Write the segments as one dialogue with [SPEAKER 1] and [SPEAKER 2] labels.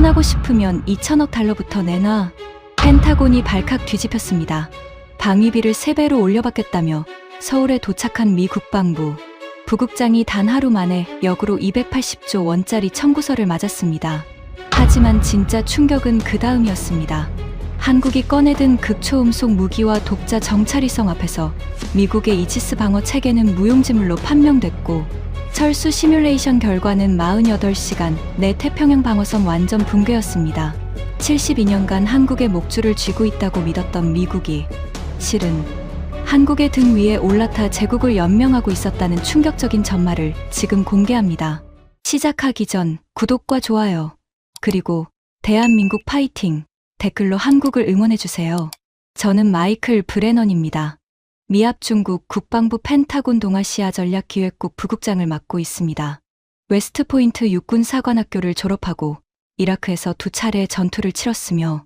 [SPEAKER 1] 떠나고 싶으면 2천억 달러부터 내놔. 펜타곤이 발칵 뒤집혔습니다. 방위비를 3배로 올려받겠다며 서울에 도착한 미 국방부. 부국장이 단 하루 만에 역으로 280조 원짜리 청구서를 맞았습니다. 하지만 진짜 충격은 그 다음이었습니다. 한국이 꺼내든 극초음속 무기와 독자 정찰위성 앞에서 미국의 이지스 방어 체계는 무용지물로 판명됐고, 철수 시뮬레이션 결과는 48시간 내 태평양 방어선 완전 붕괴였습니다. 72년간 한국의 목줄을 쥐고 있다고 믿었던 미국이 실은 한국의 등 위에 올라타 제국을 연명하고 있었다는 충격적인 전말을 지금 공개합니다. 시작하기 전 구독과 좋아요, 그리고 대한민국 파이팅 댓글로 한국을 응원해주세요. 저는 마이클 브레넌입니다. 미합 중국 국방부 펜타곤 동아시아 전략기획국 부국장을 맡고 있습니다. 웨스트포인트 육군사관학교를 졸업하고 이라크에서 2차례 전투를 치렀으며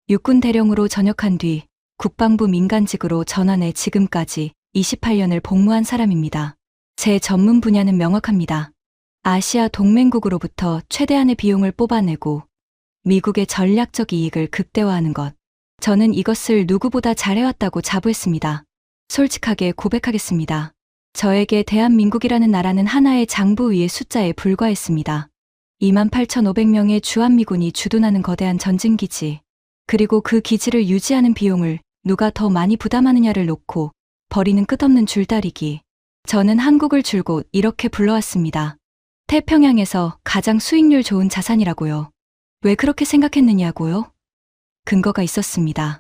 [SPEAKER 1] 육군 대령으로 전역한 뒤 국방부 민간직으로 전환해 지금까지 28년을 복무한 사람입니다. 제 전문 분야는 명확합니다. 아시아 동맹국으로부터 최대한의 비용을 뽑아내고 미국의 전략적 이익을 극대화하는 것. 저는 이것을 누구보다 잘해왔다고 자부했습니다. 솔직하게 고백하겠습니다. 저에게 대한민국이라는 나라는 하나의 장부 위의 숫자에 불과했습니다. 28,500명의 주한미군이 주둔하는 거대한 전진기지, 그리고 그 기지를 유지하는 비용을 누가 더 많이 부담하느냐를 놓고 버리는 끝없는 줄다리기. 저는 한국을 줄곧 이렇게 불러왔습니다. 태평양에서 가장 수익률 좋은 자산이라고요. 왜 그렇게 생각했느냐고요? 근거가 있었습니다.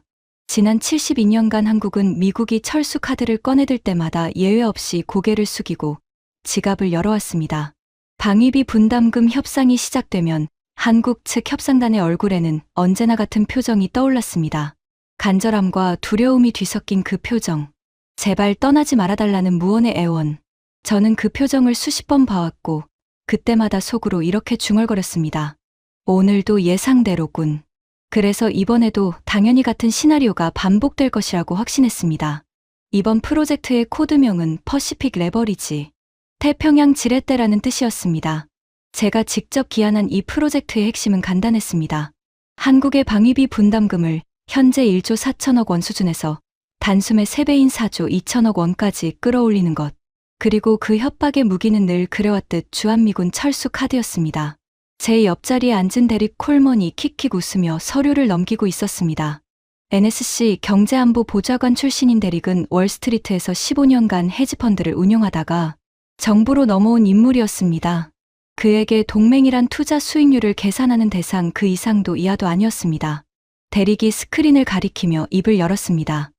[SPEAKER 1] 지난 72년간 한국은 미국이 철수 카드를 꺼내들 때마다 예외 없이 고개를 숙이고 지갑을 열어왔습니다. 방위비 분담금 협상이 시작되면 한국 측 협상단의 얼굴에는 언제나 같은 표정이 떠올랐습니다. 간절함과 두려움이 뒤섞인 그 표정. 제발 떠나지 말아달라는 무언의 애원. 저는 그 표정을 수십 번 봐왔고 그때마다 속으로 이렇게 중얼거렸습니다. 오늘도 예상대로군. 그래서 이번에도 당연히 같은 시나리오가 반복될 것이라고 확신했습니다. 이번 프로젝트의 코드명은 퍼시픽 레버리지, 태평양 지렛대라는 뜻이었습니다. 제가 직접 기한한 이 프로젝트의 핵심은 간단했습니다. 한국의 방위비 분담금을 현재 1조 4천억 원 수준에서 단숨에 3배인 4조 2천억 원까지 끌어올리는 것. 그리고 그 협박의 무기는 늘 그래왔듯 주한미군 철수 카드였습니다. 제 옆자리에 앉은 데릭 콜먼이 킥킥 웃으며 서류를 넘기고 있었습니다. NSC 경제안보 보좌관 출신인 데릭은 월스트리트에서 15년간 헤지펀드를 운용하다가 정부로 넘어온 인물이었습니다. 그에게 동맹이란 투자 수익률을 계산하는 대상 그 이상도 이하도 아니었습니다. 데릭이 스크린을 가리키며 입을 열었습니다.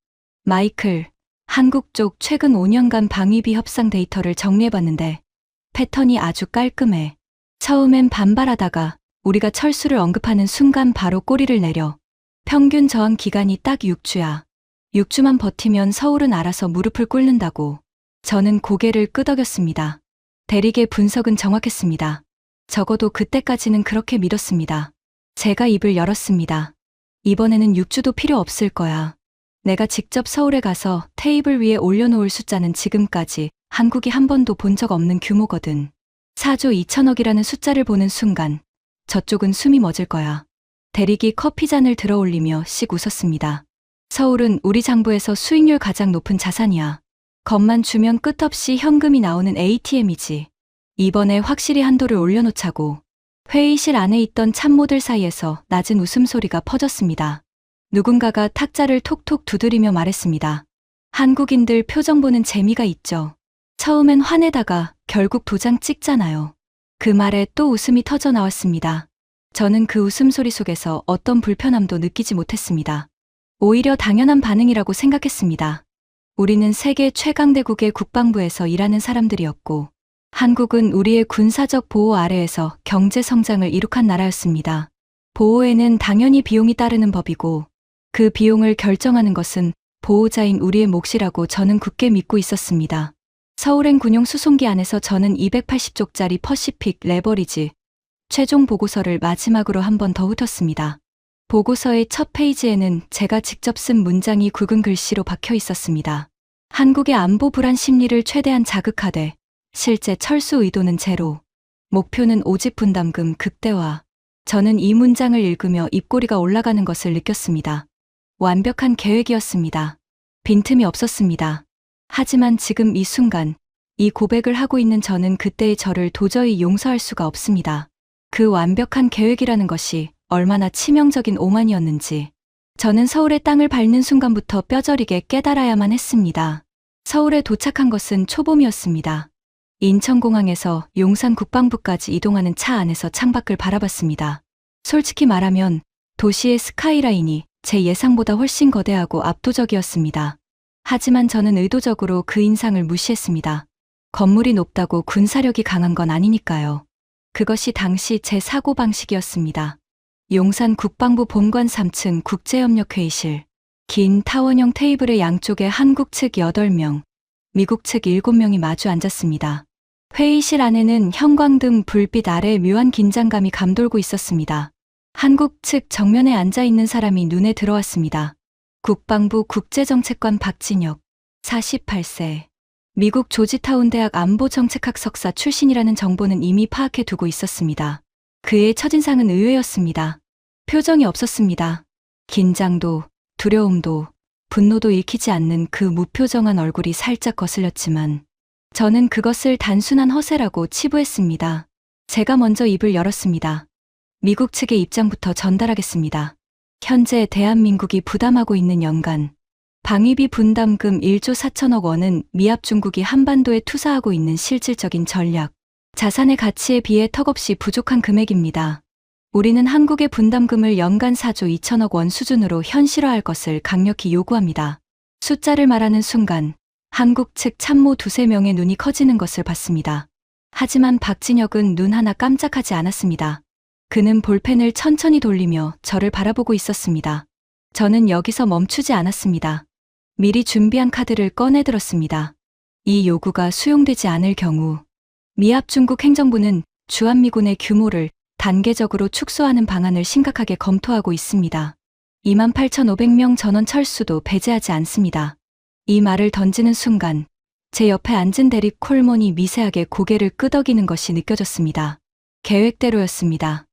[SPEAKER 1] 마이클, 한국 쪽 최근 5년간 방위비 협상 데이터를 정리해봤는데 패턴이 아주 깔끔해. 처음엔 반발하다가 우리가 철수를 언급하는 순간 바로 꼬리를 내려. 평균 저항 기간이 딱 6주야. 6주만 버티면 서울은 알아서 무릎을 꿇는다고. 저는 고개를 끄덕였습니다. 데릭의 분석은 정확했습니다. 적어도 그때까지는 그렇게 믿었습니다. 제가 입을 열었습니다. 이번에는 6주도 필요 없을 거야. 내가 직접 서울에 가서 테이블 위에 올려놓을 숫자는 지금까지 한국이 한 번도 본 적 없는 규모거든. 4조 2천억이라는 숫자를 보는 순간 저쪽은 숨이 멎을 거야. 데릭이 커피잔을 들어 올리며 씩 웃었습니다. 서울은 우리 장부에서 수익률 가장 높은 자산이야. 겁만 주면 끝없이 현금이 나오는 ATM이지. 이번에 확실히 한도를 올려놓자고. 회의실 안에 있던 참모들 사이에서 낮은 웃음소리가 퍼졌습니다. 누군가가 탁자를 톡톡 두드리며 말했습니다. 한국인들 표정 보는 재미가 있죠. 처음엔 화내다가 결국 도장 찍잖아요. 그 말에 또 웃음이 터져 나왔습니다. 저는 그 웃음소리 속에서 어떤 불편함도 느끼지 못했습니다. 오히려 당연한 반응이라고 생각했습니다. 우리는 세계 최강대국의 국방부에서 일하는 사람들이었고 한국은 우리의 군사적 보호 아래에서 경제 성장을 이룩한 나라였습니다. 보호에는 당연히 비용이 따르는 법이고 그 비용을 결정하는 것은 보호자인 우리의 몫이라고 저는 굳게 믿고 있었습니다. 서울행 군용 수송기 안에서 저는 280쪽짜리 퍼시픽 레버리지 최종 보고서를 마지막으로 한 번 더 훑었습니다. 보고서의 첫 페이지에는 제가 직접 쓴 문장이 굵은 글씨로 박혀 있었습니다. 한국의 안보 불안 심리를 최대한 자극하되 실제 철수 의도는 제로. 목표는 오직 분담금 극대화. 저는 이 문장을 읽으며 입꼬리가 올라가는 것을 느꼈습니다. 완벽한 계획이었습니다. 빈틈이 없었습니다. 하지만 지금 이 순간, 이 고백을 하고 있는 저는 그때의 저를 도저히 용서할 수가 없습니다. 그 완벽한 계획이라는 것이 얼마나 치명적인 오만이었는지 저는 서울의 땅을 밟는 순간부터 뼈저리게 깨달아야만 했습니다. 서울에 도착한 것은 초봄이었습니다. 인천공항에서 용산 국방부까지 이동하는 차 안에서 창밖을 바라봤습니다. 솔직히 말하면 도시의 스카이라인이 제 예상보다 훨씬 거대하고 압도적이었습니다. 하지만 저는 의도적으로 그 인상을 무시했습니다. 건물이 높다고 군사력이 강한 건 아니니까요. 그것이 당시 제 사고방식이었습니다. 용산 국방부 본관 3층 국제협력회의실. 긴 타원형 테이블의 양쪽에 한국 측 8명, 미국 측 7명이 마주 앉았습니다. 회의실 안에는 형광등 불빛 아래 묘한 긴장감이 감돌고 있었습니다. 한국 측 정면에 앉아있는 사람이 눈에 들어왔습니다. 국방부 국제정책관 박진혁, 48세. 미국 조지타운 대학 안보정책학 석사 출신이라는 정보는 이미 파악해 두고 있었습니다. 그의 첫인상은 의외였습니다. 표정이 없었습니다. 긴장도, 두려움도, 분노도 읽히지 않는 그 무표정한 얼굴이 살짝 거슬렸지만 저는 그것을 단순한 허세라고 치부했습니다. 제가 먼저 입을 열었습니다. 미국 측의 입장부터 전달하겠습니다. 현재 대한민국이 부담하고 있는 연간 방위비 분담금 1조 4천억 원은 미합 중국이 한반도에 투사하고 있는 실질적인 전략, 자산의 가치에 비해 턱없이 부족한 금액입니다. 우리는 한국의 분담금을 연간 4조 2천억 원 수준으로 현실화할 것을 강력히 요구합니다. 숫자를 말하는 순간 한국 측 참모 2~3명의 눈이 커지는 것을 봤습니다. 하지만 박진혁은 눈 하나 깜짝하지 않았습니다. 그는 볼펜을 천천히 돌리며 저를 바라보고 있었습니다. 저는 여기서 멈추지 않았습니다. 미리 준비한 카드를 꺼내들었습니다. 이 요구가 수용되지 않을 경우 미합 중국 행정부는 주한미군의 규모를 단계적으로 축소하는 방안을 심각하게 검토하고 있습니다. 28,500명 전원 철수도 배제하지 않습니다. 이 말을 던지는 순간 제 옆에 앉은 대립 콜몬이 미세하게 고개를 끄덕이는 것이 느껴졌습니다. 계획대로였습니다.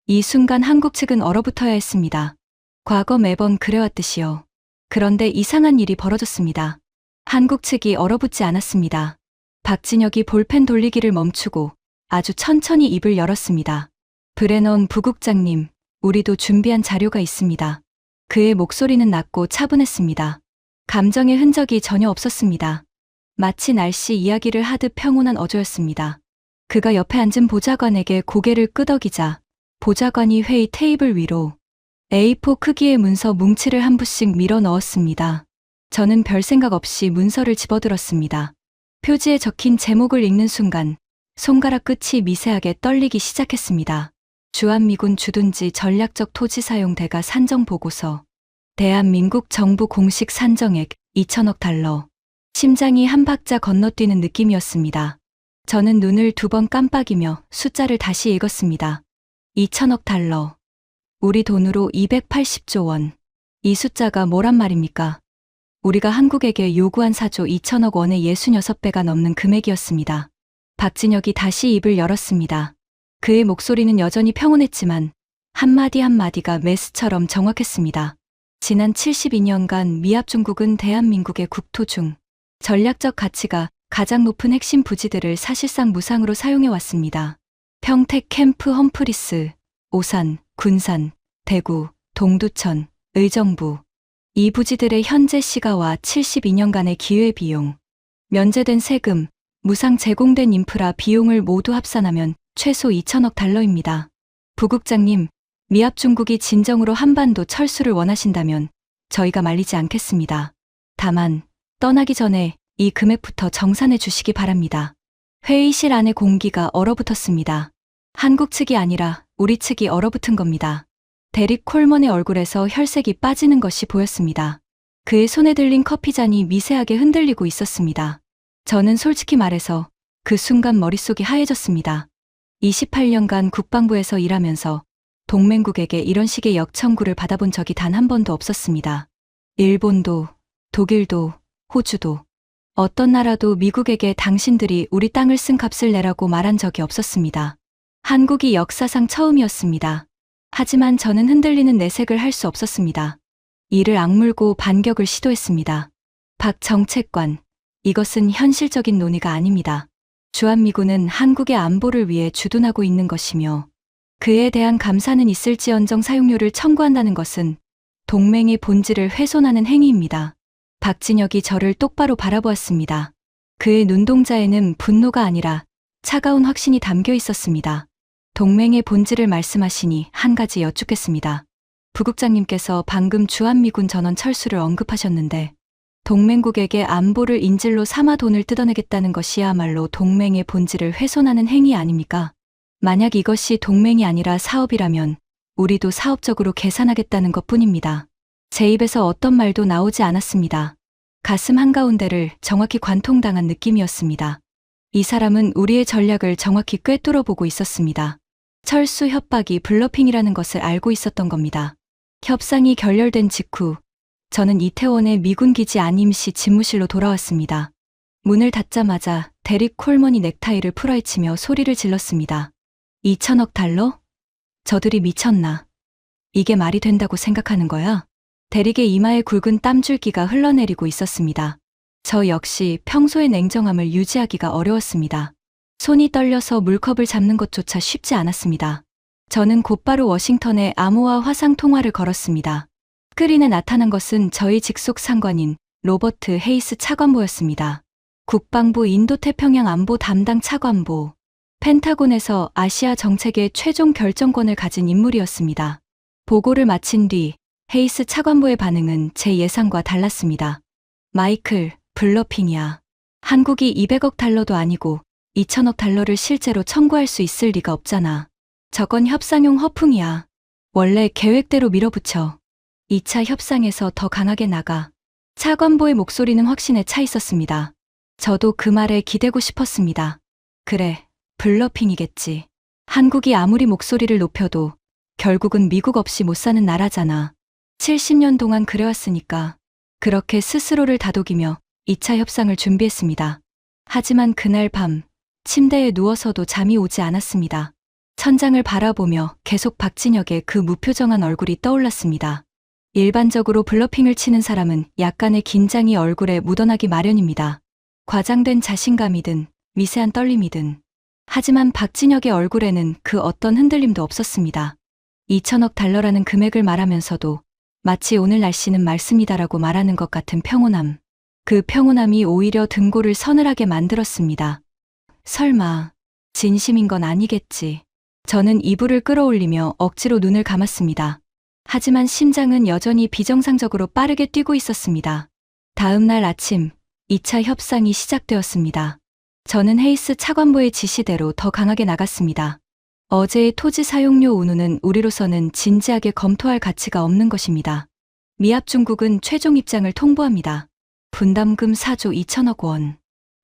[SPEAKER 1] 이 순간 한국 측은 얼어붙어야 했습니다. 과거 매번 그래왔듯이요. 그런데 이상한 일이 벌어졌습니다. 한국 측이 얼어붙지 않았습니다. 박진혁이 볼펜 돌리기를 멈추고 아주 천천히 입을 열었습니다. 브레넌 부국장님, 우리도 준비한 자료가 있습니다. 그의 목소리는 낮고 차분했습니다. 감정의 흔적이 전혀 없었습니다. 마치 날씨 이야기를 하듯 평온한 어조였습니다. 그가 옆에 앉은 보좌관에게 고개를 끄덕이자 보좌관이 회의 테이블 위로 A4 크기의 문서 뭉치를 한 부씩 밀어 넣었습니다. 저는 별 생각 없이 문서를 집어들었습니다. 표지에 적힌 제목을 읽는 순간 손가락 끝이 미세하게 떨리기 시작했습니다. 주한미군 주둔지 전략적 토지 사용 대가 산정 보고서. 대한민국 정부 공식 산정액 2천억 달러. 심장이 한 박자 건너뛰는 느낌이었습니다. 저는 눈을 2번 깜빡이며 숫자를 다시 읽었습니다. 2천억 달러. 우리 돈으로 280조 원. 이 숫자가 뭐란 말입니까? 우리가 한국에게 요구한 4조 2천억 원의 66배가 넘는 금액이었습니다. 박진혁이 다시 입을 열었습니다. 그의 목소리는 여전히 평온했지만 한마디 한마디가 메스처럼 정확했습니다. 지난 72년간 미합 중국은 대한민국의 국토 중 전략적 가치가 가장 높은 핵심 부지들을 사실상 무상으로 사용해왔습니다. 평택 캠프 험프리스, 오산, 군산, 대구, 동두천, 의정부. 이 부지들의 현재 시가와 72년간의 기회비용, 면제된 세금, 무상 제공된 인프라 비용을 모두 합산하면 최소 2천억 달러입니다. 부국장님, 미합 중국이 진정으로 한반도 철수를 원하신다면 저희가 말리지 않겠습니다. 다만 떠나기 전에 이 금액부터 정산해 주시기 바랍니다. 회의실 안의 공기가 얼어붙었습니다. 한국 측이 아니라 우리 측이 얼어붙은 겁니다. 데릭 콜먼의 얼굴에서 혈색이 빠지는 것이 보였습니다. 그의 손에 들린 커피잔이 미세하게 흔들리고 있었습니다. 저는 솔직히 말해서 그 순간 머릿속이 하얘졌습니다. 28년간 국방부에서 일하면서 동맹국에게 이런 식의 역청구를 받아본 적이 단 한 번도 없었습니다. 일본도, 독일도, 호주도, 어떤 나라도 미국에게 당신들이 우리 땅을 쓴 값을 내라고 말한 적이 없었습니다. 한국이 역사상 처음이었습니다. 하지만 저는 흔들리는 내색을 할 수 없었습니다. 이를 악물고 반격을 시도했습니다. 박 정책관, 이것은 현실적인 논의가 아닙니다. 주한미군은 한국의 안보를 위해 주둔하고 있는 것이며 그에 대한 감사는 있을지언정 사용료를 청구한다는 것은 동맹의 본질을 훼손하는 행위입니다. 박진혁이 저를 똑바로 바라보았습니다. 그의 눈동자에는 분노가 아니라 차가운 확신이 담겨 있었습니다. 동맹의 본질을 말씀하시니 한 가지 여쭙겠습니다. 부국장님께서 방금 주한미군 전원 철수를 언급하셨는데 동맹국에게 안보를 인질로 삼아 돈을 뜯어내겠다는 것이야말로 동맹의 본질을 훼손하는 행위 아닙니까? 만약 이것이 동맹이 아니라 사업이라면 우리도 사업적으로 계산하겠다는 것뿐입니다. 제 입에서 어떤 말도 나오지 않았습니다. 가슴 한가운데를 정확히 관통당한 느낌이었습니다. 이 사람은 우리의 전략을 정확히 꿰뚫어 보고 있었습니다. 철수 협박이 블러핑이라는 것을 알고 있었던 겁니다. 협상이 결렬된 직후 저는 이태원의 미군 기지 안임시 집무실로 돌아왔습니다. 문을 닫자마자 데릭 콜먼이 넥타이를 풀어헤치며 소리를 질렀습니다. 2천억 달러? 저들이 미쳤나? 이게 말이 된다고 생각하는 거야? 데릭의 이마에 굵은 땀줄기가 흘러내리고 있었습니다. 저 역시 평소의 냉정함을 유지하기가 어려웠습니다. 손이 떨려서 물컵을 잡는 것조차 쉽지 않았습니다. 저는 곧바로 워싱턴에 암호화 화상 통화를 걸었습니다. 스크린에 나타난 것은 저희 직속 상관인 로버트 헤이스 차관보였습니다. 국방부 인도태평양 안보 담당 차관보. 펜타곤에서 아시아 정책의 최종 결정권을 가진 인물이었습니다. 보고를 마친 뒤 헤이스 차관보의 반응은 제 예상과 달랐습니다. 마이클, 블러핑이야. 한국이 200억 달러도 아니고 2천억 달러를 실제로 청구할 수 있을 리가 없잖아. 저건 협상용 허풍이야. 원래 계획대로 밀어붙여. 2차 협상에서 더 강하게 나가. 차관보의 목소리는 확신에 차 있었습니다. 저도 그 말에 기대고 싶었습니다. 그래, 블러핑이겠지. 한국이 아무리 목소리를 높여도 결국은 미국 없이 못 사는 나라잖아. 70년 동안 그래왔으니까. 그렇게 스스로를 다독이며 2차 협상을 준비했습니다. 하지만 그날 밤 침대에 누워서도 잠이 오지 않았습니다. 천장을 바라보며 계속 박진혁의 그 무표정한 얼굴이 떠올랐습니다. 일반적으로 블러핑을 치는 사람은 약간의 긴장이 얼굴에 묻어나기 마련입니다. 과장된 자신감이든 미세한 떨림이든. 하지만 박진혁의 얼굴에는 그 어떤 흔들림도 없었습니다. 2천억 달러라는 금액을 말하면서도 마치 오늘 날씨는 맑습니다라고 말하는 것 같은 평온함. 그 평온함이 오히려 등골을 서늘하게 만들었습니다. 설마 진심인 건 아니겠지. 저는 이불을 끌어올리며 억지로 눈을 감았습니다. 하지만 심장은 여전히 비정상적으로 빠르게 뛰고 있었습니다. 다음 날 아침 2차 협상이 시작되었습니다. 저는 헤이스 차관보의 지시대로 더 강하게 나갔습니다. 어제의 토지 사용료 운운은 우리로서는 진지하게 검토할 가치가 없는 것입니다. 미합 중국은 최종 입장을 통보합니다. 분담금 4조 2천억 원.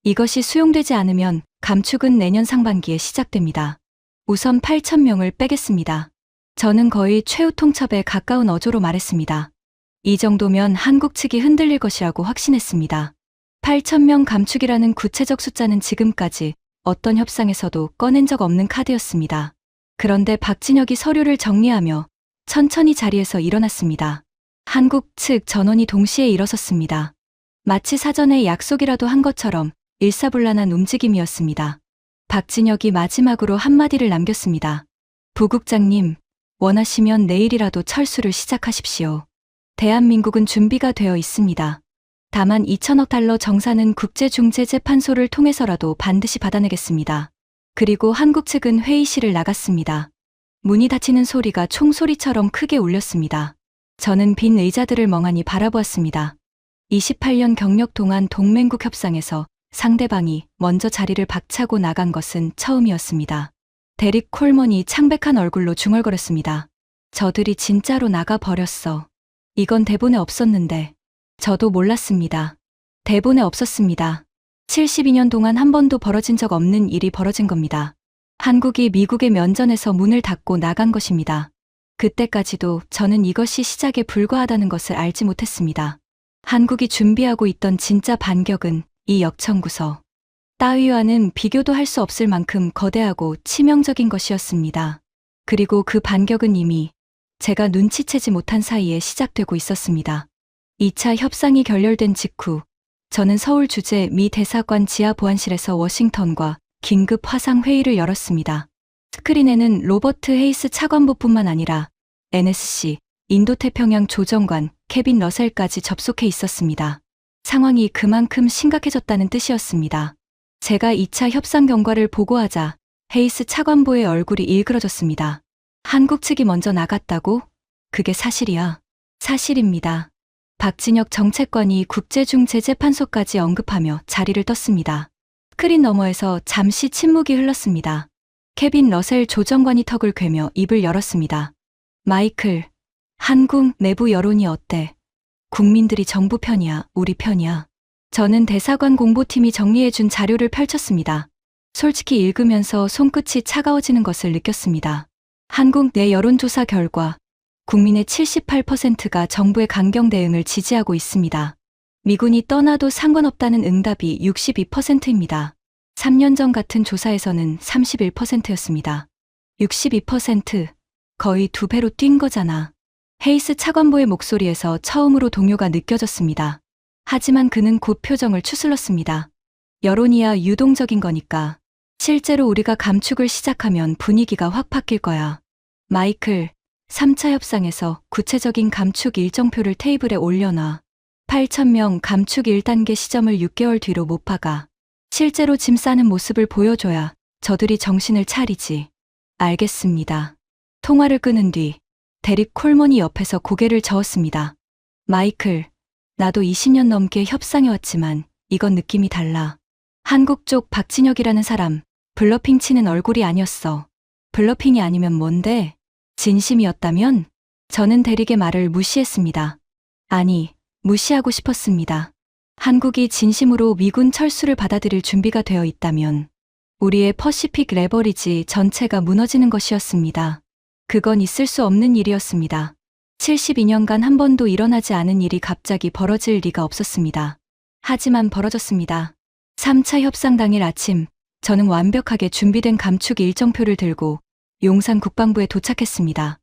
[SPEAKER 1] 이것이 수용되지 않으면 감축은 내년 상반기에 시작됩니다. 우선 8,000명을 빼겠습니다. 저는 거의 최후 통첩에 가까운 어조로 말했습니다. 이 정도면 한국 측이 흔들릴 것이라고 확신했습니다. 8,000명 감축이라는 구체적 숫자는 지금까지 어떤 협상에서도 꺼낸 적 없는 카드였습니다. 그런데 박진혁이 서류를 정리하며 천천히 자리에서 일어났습니다. 한국 측 전원이 동시에 일어섰습니다. 마치 사전에 약속이라도 한 것처럼 일사불란한 움직임이었습니다. 박진혁이 마지막으로 한마디를 남겼습니다. 부국장님, 원하시면 내일이라도 철수를 시작하십시오. 대한민국은 준비가 되어 있습니다. 다만 2천억 달러 정산은 국제중재재판소를 통해서라도 반드시 받아내겠습니다. 그리고 한국 측은 회의실을 나갔습니다. 문이 닫히는 소리가 총소리처럼 크게 울렸습니다. 저는 빈 의자들을 멍하니 바라보았습니다. 28년 경력 동안 동맹국 협상에서 상대방이 먼저 자리를 박차고 나간 것은 처음이었습니다. 데릭 콜먼이 창백한 얼굴로 중얼거렸습니다. 저들이 진짜로 나가버렸어. 이건 대본에 없었는데. 저도 몰랐습니다. 대본에 없었습니다. 72년 동안 한 번도 벌어진 적 없는 일이 벌어진 겁니다. 한국이 미국의 면전에서 문을 닫고 나간 것입니다. 그때까지도 저는 이것이 시작에 불과하다는 것을 알지 못했습니다. 한국이 준비하고 있던 진짜 반격은 이 역청구서 따위와는 비교도 할 수 없을 만큼 거대하고 치명적인 것이었습니다. 그리고 그 반격은 이미 제가 눈치채지 못한 사이에 시작되고 있었습니다. 2차 협상이 결렬된 직후 저는 서울 주재 미 대사관 지하 보안실에서 워싱턴과 긴급 화상 회의를 열었습니다. 스크린에는 로버트 헤이스 차관보뿐만 아니라 NSC, 인도태평양 조정관, 케빈 러셀까지 접속해 있었습니다. 상황이 그만큼 심각해졌다는 뜻이었습니다. 제가 2차 협상 경과를 보고하자 헤이스 차관보의 얼굴이 일그러졌습니다. 한국 측이 먼저 나갔다고? 그게 사실이야. 사실입니다. 박진혁 정책관이 국제중재재판소까지 언급하며 자리를 떴습니다. 스크린 너머에서 잠시 침묵이 흘렀습니다. 케빈 러셀 조정관이 턱을 괴며 입을 열었습니다. 마이클, 한국 내부 여론이 어때? 국민들이 정부 편이야, 우리 편이야? 저는 대사관 공보팀이 정리해준 자료를 펼쳤습니다. 솔직히 읽으면서 손끝이 차가워지는 것을 느꼈습니다. 한국 내 여론조사 결과 국민의 78%가 정부의 강경 대응을 지지하고 있습니다. 미군이 떠나도 상관없다는 응답이 62%입니다. 3년 전 같은 조사에서는 31%였습니다. 62%, 거의 2배로 뛴 거잖아. 헤이스 차관보의 목소리에서 처음으로 동요가 느껴졌습니다. 하지만 그는 곧 표정을 추슬렀습니다. 여론이야 유동적인 거니까. 실제로 우리가 감축을 시작하면 분위기가 확 바뀔 거야. 마이클, 3차 협상에서 구체적인 감축 일정표를 테이블에 올려놔. 8,000명 감축 1단계 시점을 6개월 뒤로 못 박아. 실제로 짐 싸는 모습을 보여줘야 저들이 정신을 차리지. 알겠습니다. 통화를 끊은 뒤 데릭 콜먼이 옆에서 고개를 저었습니다. 마이클, 나도 20년 넘게 협상해왔지만 이건 느낌이 달라. 한국 쪽 박진혁이라는 사람, 블러핑 치는 얼굴이 아니었어. 블러핑이 아니면 뭔데? 진심이었다면? 저는 데릭의 말을 무시했습니다. 아니, 무시하고 싶었습니다. 한국이 진심으로 미군 철수를 받아들일 준비가 되어 있다면 우리의 퍼시픽 레버리지 전체가 무너지는 것이었습니다. 그건 있을 수 없는 일이었습니다. 72년간 한 번도 일어나지 않은 일이 갑자기 벌어질 리가 없었습니다. 하지만 벌어졌습니다. 3차 협상 당일 아침, 저는 완벽하게 준비된 감축 일정표를 들고 용산 국방부에 도착했습니다.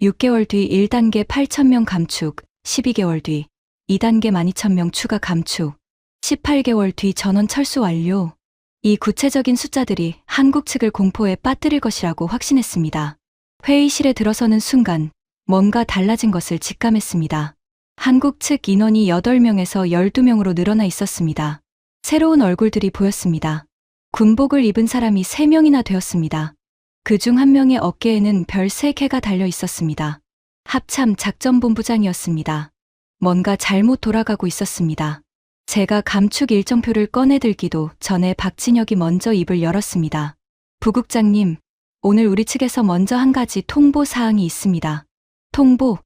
[SPEAKER 1] 6개월 뒤 1단계 8,000명 감축, 12개월 뒤 2단계 12,000명 추가 감축, 18개월 뒤 전원 철수 완료. 이 구체적인 숫자들이 한국 측을 공포에 빠뜨릴 것이라고 확신했습니다. 회의실에 들어서는 순간 뭔가 달라진 것을 직감했습니다. 한국 측 인원이 8명에서 12명으로 늘어나 있었습니다. 새로운 얼굴들이 보였습니다. 군복을 입은 사람이 3명이나 되었습니다. 그중 한 명의 어깨에는 별 3개가 달려 있었습니다. 합참 작전본부장이었습니다. 뭔가 잘못 돌아가고 있었습니다. 제가 감축 일정표를 꺼내들기도 전에 박진혁이 먼저 입을 열었습니다. 부국장님, 오늘 우리 측에서 먼저 한 가지 통보 사항이 있습니다. 통보,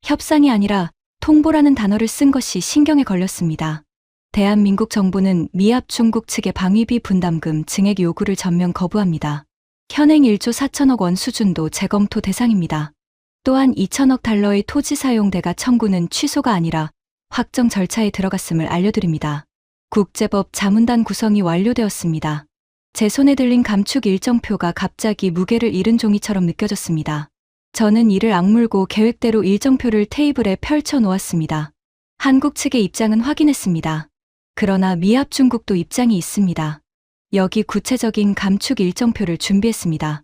[SPEAKER 1] 협상이 아니라 통보라는 단어를 쓴 것이 신경에 걸렸습니다. 대한민국 정부는 미합 중국 측의 방위비 분담금 증액 요구를 전면 거부합니다. 현행 1조 4천억 원 수준도 재검토 대상입니다. 또한 2천억 달러의 토지 사용대가 청구는 취소가 아니라 확정 절차에 들어갔음을 알려드립니다. 국제법 자문단 구성이 완료되었습니다. 제 손에 들린 감축 일정표가 갑자기 무게를 잃은 종이처럼 느껴졌습니다. 저는 이를 악물고 계획대로 일정표를 테이블에 펼쳐 놓았습니다. 한국 측의 입장은 확인했습니다. 그러나 미합 중국도 입장이 있습니다. 여기 구체적인 감축 일정표를 준비했습니다.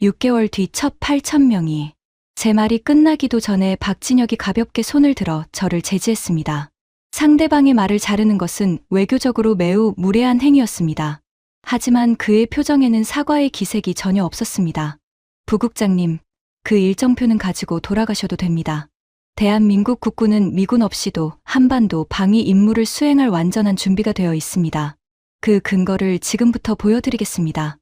[SPEAKER 1] 6개월 뒤 첫 8,000명이. 제 말이 끝나기도 전에 박진혁이 가볍게 손을 들어 저를 제지했습니다. 상대방의 말을 자르는 것은 외교적으로 매우 무례한 행위였습니다. 하지만 그의 표정에는 사과의 기색이 전혀 없었습니다. 부국장님, 그 일정표는 가지고 돌아가셔도 됩니다. 대한민국 국군은 미군 없이도 한반도 방위 임무를 수행할 완전한 준비가 되어 있습니다. 그 근거를 지금부터 보여드리겠습니다.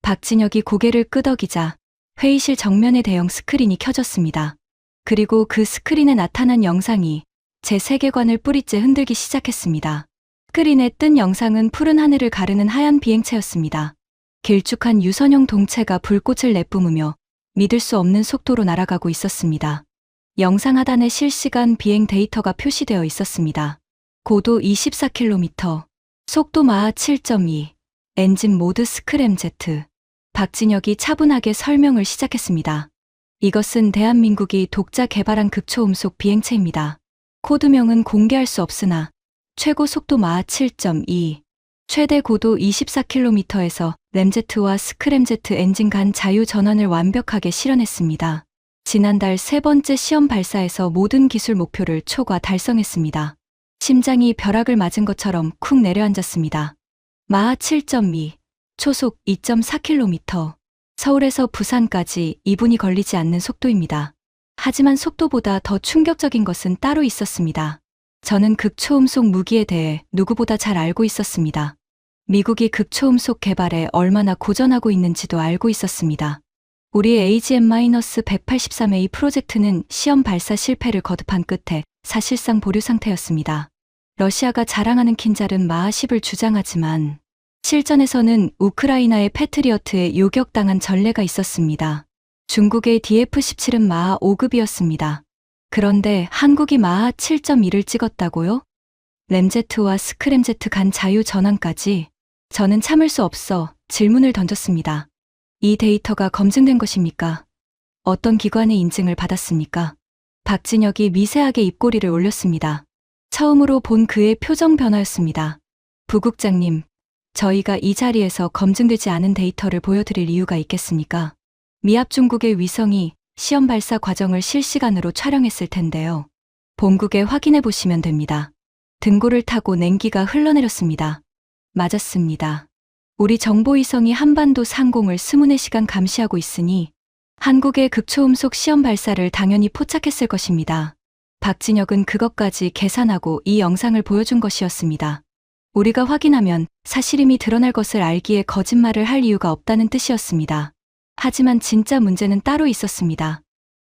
[SPEAKER 1] 박진혁이 고개를 끄덕이자 회의실 정면에 대형 스크린이 켜졌습니다. 그리고 그 스크린에 나타난 영상이 제 세계관을 뿌리째 흔들기 시작했습니다. 스크린에 뜬 영상은 푸른 하늘을 가르는 하얀 비행체였습니다. 길쭉한 유선형 동체가 불꽃을 내뿜으며 믿을 수 없는 속도로 날아가고 있었습니다. 영상 하단에 실시간 비행 데이터가 표시되어 있었습니다. 고도 24km, 속도 마하 7.2, 엔진 모드 스크램제트. 박진혁이 차분하게 설명을 시작했습니다. 이것은 대한민국이 독자 개발한 극초음속 비행체입니다. 코드명은 공개할 수 없으나 최고 속도 마하 7.2, 최대 고도 24km에서 램제트와 스크램제트 엔진 간 자유 전환을 완벽하게 실현했습니다. 지난달 세 번째 시험 발사에서 모든 기술 목표를 초과 달성했습니다. 심장이 벼락을 맞은 것처럼 쿵 내려앉았습니다. 마하 7.2, 초속 2.4km, 서울에서 부산까지 2분이 걸리지 않는 속도입니다. 하지만 속도보다 더 충격적인 것은 따로 있었습니다. 저는 극초음속 무기에 대해 누구보다 잘 알고 있었습니다. 미국이 극초음속 개발에 얼마나 고전하고 있는지도 알고 있었습니다. 우리의 AGM-183A 프로젝트는 시험 발사 실패를 거듭한 끝에 사실상 보류 상태였습니다. 러시아가 자랑하는 킨잘은 마하 10을 주장하지만 실전에서는 우크라이나의 패트리어트에 요격당한 전례가 있었습니다. 중국의 DF-17은 마하 5급이었습니다. 그런데 한국이 마하 7.2를 찍었다고요? 램제트와 스크램제트 간 자유 전환까지? 저는 참을 수 없어 질문을 던졌습니다. 이 데이터가 검증된 것입니까? 어떤 기관의 인증을 받았습니까? 박진혁이 미세하게 입꼬리를 올렸습니다. 처음으로 본 그의 표정 변화였습니다. 부국장님, 저희가 이 자리에서 검증되지 않은 데이터를 보여드릴 이유가 있겠습니까? 미합 중국의 위성이 시험 발사 과정을 실시간으로 촬영했을 텐데요. 본국에 확인해 보시면 됩니다. 등골을 타고 냉기가 흘러내렸습니다. 맞았습니다. 우리 정보위성이 한반도 상공을 24시간 감시하고 있으니 한국의 극초음속 시험 발사를 당연히 포착했을 것입니다. 박진혁은 그것까지 계산하고 이 영상을 보여준 것이었습니다. 우리가 확인하면 사실임이 드러날 것을 알기에 거짓말을 할 이유가 없다는 뜻이었습니다. 하지만 진짜 문제는 따로 있었습니다.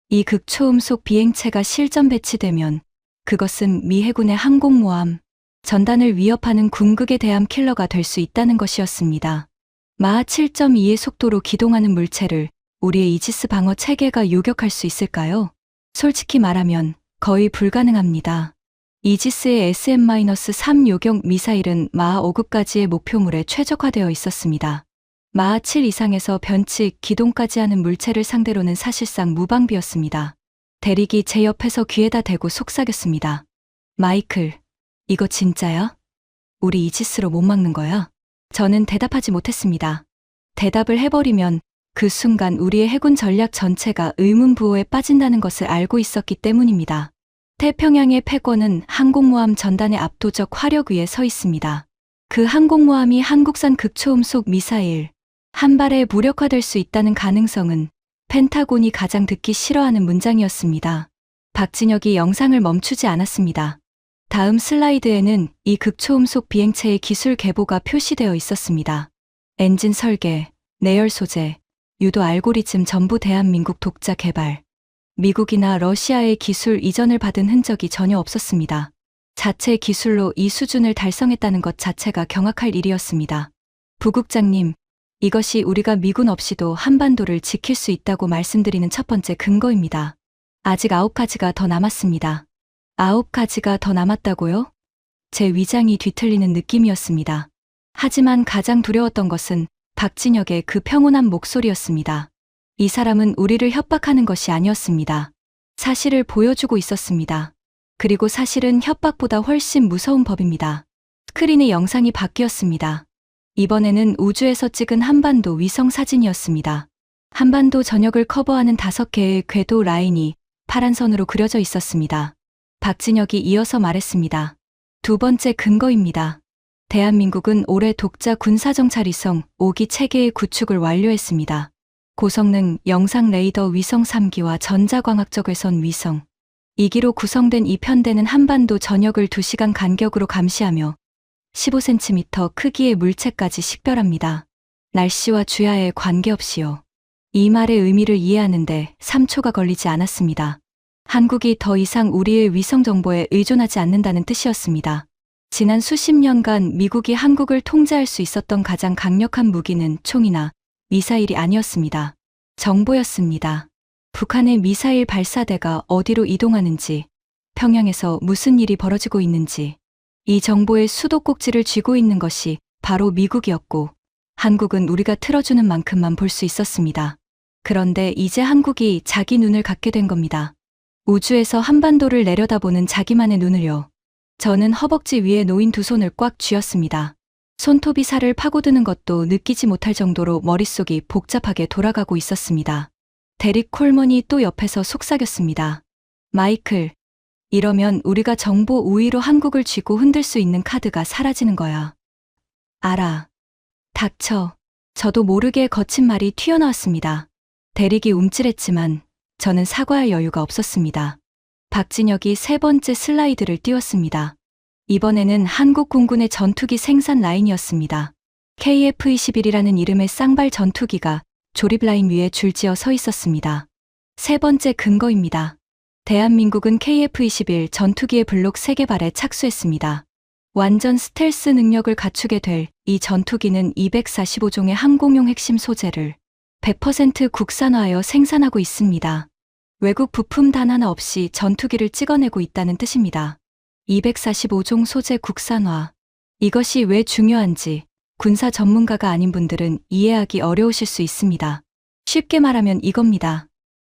[SPEAKER 1] 이 극초음속 비행체가 실전 배치되면 그것은 미 해군의 항공모함, 전단을 위협하는 궁극의 대함 킬러가 될 수 있다는 것이었습니다. 마하 7.2의 속도로 기동하는 물체를 우리의 이지스 방어 체계가 요격할 수 있을까요? 솔직히 말하면 거의 불가능합니다. 이지스의 SM-3 요격 미사일은 마하 5급까지의 목표물에 최적화되어 있었습니다. 마하 7 이상에서 변칙, 기동까지 하는 물체를 상대로는 사실상 무방비였습니다. 대릭이 제 옆에서 귀에다 대고 속삭였습니다. 마이클, 이거 진짜야? 우리 이지스로 못 막는 거야? 저는 대답하지 못했습니다. 대답을 해버리면 그 순간 우리의 해군 전략 전체가 의문부호에 빠진다는 것을 알고 있었기 때문입니다. 태평양의 패권은 항공모함 전단의 압도적 화력 위에 서 있습니다. 그 항공모함이 한국산 극초음속 미사일 한 발에 무력화될 수 있다는 가능성은 펜타곤이 가장 듣기 싫어하는 문장이었습니다. 박진혁이 영상을 멈추지 않았습니다. 다음 슬라이드에는 이 극초음속 비행체의 기술 계보가 표시되어 있었습니다. 엔진 설계, 내열 소재, 유도 알고리즘 전부 대한민국 독자 개발. 미국이나 러시아의 기술 이전을 받은 흔적이 전혀 없었습니다. 자체 기술로 이 수준을 달성했다는 것 자체가 경악할 일이었습니다. 부국장님, 이것이 우리가 미군 없이도 한반도를 지킬 수 있다고 말씀드리는 첫 번째 근거입니다. 아직 9가지가 더 남았습니다. 9가지가 더 남았다고요? 제 위장이 뒤틀리는 느낌이었습니다. 하지만 가장 두려웠던 것은 박진혁의 그 평온한 목소리였습니다. 이 사람은 우리를 협박하는 것이 아니었습니다. 사실을 보여주고 있었습니다. 그리고 사실은 협박보다 훨씬 무서운 법입니다. 스크린의 영상이 바뀌었습니다. 이번에는 우주에서 찍은 한반도 위성 사진이었습니다. 한반도 전역을 커버하는 5개의 궤도 라인이 파란 선으로 그려져 있었습니다. 박진혁이 이어서 말했습니다. 두 번째 근거입니다. 대한민국은 올해 독자 군사정찰위성 5기 체계의 구축을 완료했습니다. 고성능 영상 레이더 위성 3기와 전자광학적 외선 위성 2기로 구성된 이 편대는 한반도 전역을 2시간 간격으로 감시하며 15cm 크기의 물체까지 식별합니다. 날씨와 주야에 관계없이요. 이 말의 의미를 이해하는데 3초가 걸리지 않았습니다. 한국이 더 이상 우리의 위성 정보에 의존하지 않는다는 뜻이었습니다. 지난 수십 년간 미국이 한국을 통제할 수 있었던 가장 강력한 무기는 총이나 미사일이 아니었습니다. 정보였습니다. 북한의 미사일 발사대가 어디로 이동하는지, 평양에서 무슨 일이 벌어지고 있는지, 이 정보의 수도꼭지를 쥐고 있는 것이 바로 미국이었고, 한국은 우리가 틀어주는 만큼만 볼 수 있었습니다. 그런데 이제 한국이 자기 눈을 갖게 된 겁니다. 우주에서 한반도를 내려다보는 자기만의 눈을요. 저는 허벅지 위에 놓인 두 손을 꽉 쥐었습니다. 손톱이 살을 파고드는 것도 느끼지 못할 정도로 머릿속이 복잡하게 돌아가고 있었습니다. 데릭 콜먼이 또 옆에서 속삭였습니다. 마이클, 이러면 우리가 정보 우위로 한국을 쥐고 흔들 수 있는 카드가 사라지는 거야. 알아. 닥쳐. 저도 모르게 거친 말이 튀어나왔습니다. 데릭이 움찔했지만 저는 사과할 여유가 없었습니다. 박진혁이 세 번째 슬라이드를 띄웠습니다. 이번에는 한국 공군의 전투기 생산 라인이었습니다. KF-21이라는 이름의 쌍발 전투기가 조립 라인 위에 줄지어 서 있었습니다. 세 번째 근거입니다. 대한민국은 KF-21 전투기의 블록 3개발에 착수했습니다. 완전 스텔스 능력을 갖추게 될 이 전투기는 245종의 항공용 핵심 소재를 100% 국산화하여 생산하고 있습니다. 외국 부품 단 하나 없이 전투기를 찍어내고 있다는 뜻입니다. 245종 소재 국산화. 이것이 왜 중요한지 군사 전문가가 아닌 분들은 이해하기 어려우실 수 있습니다. 쉽게 말하면 이겁니다.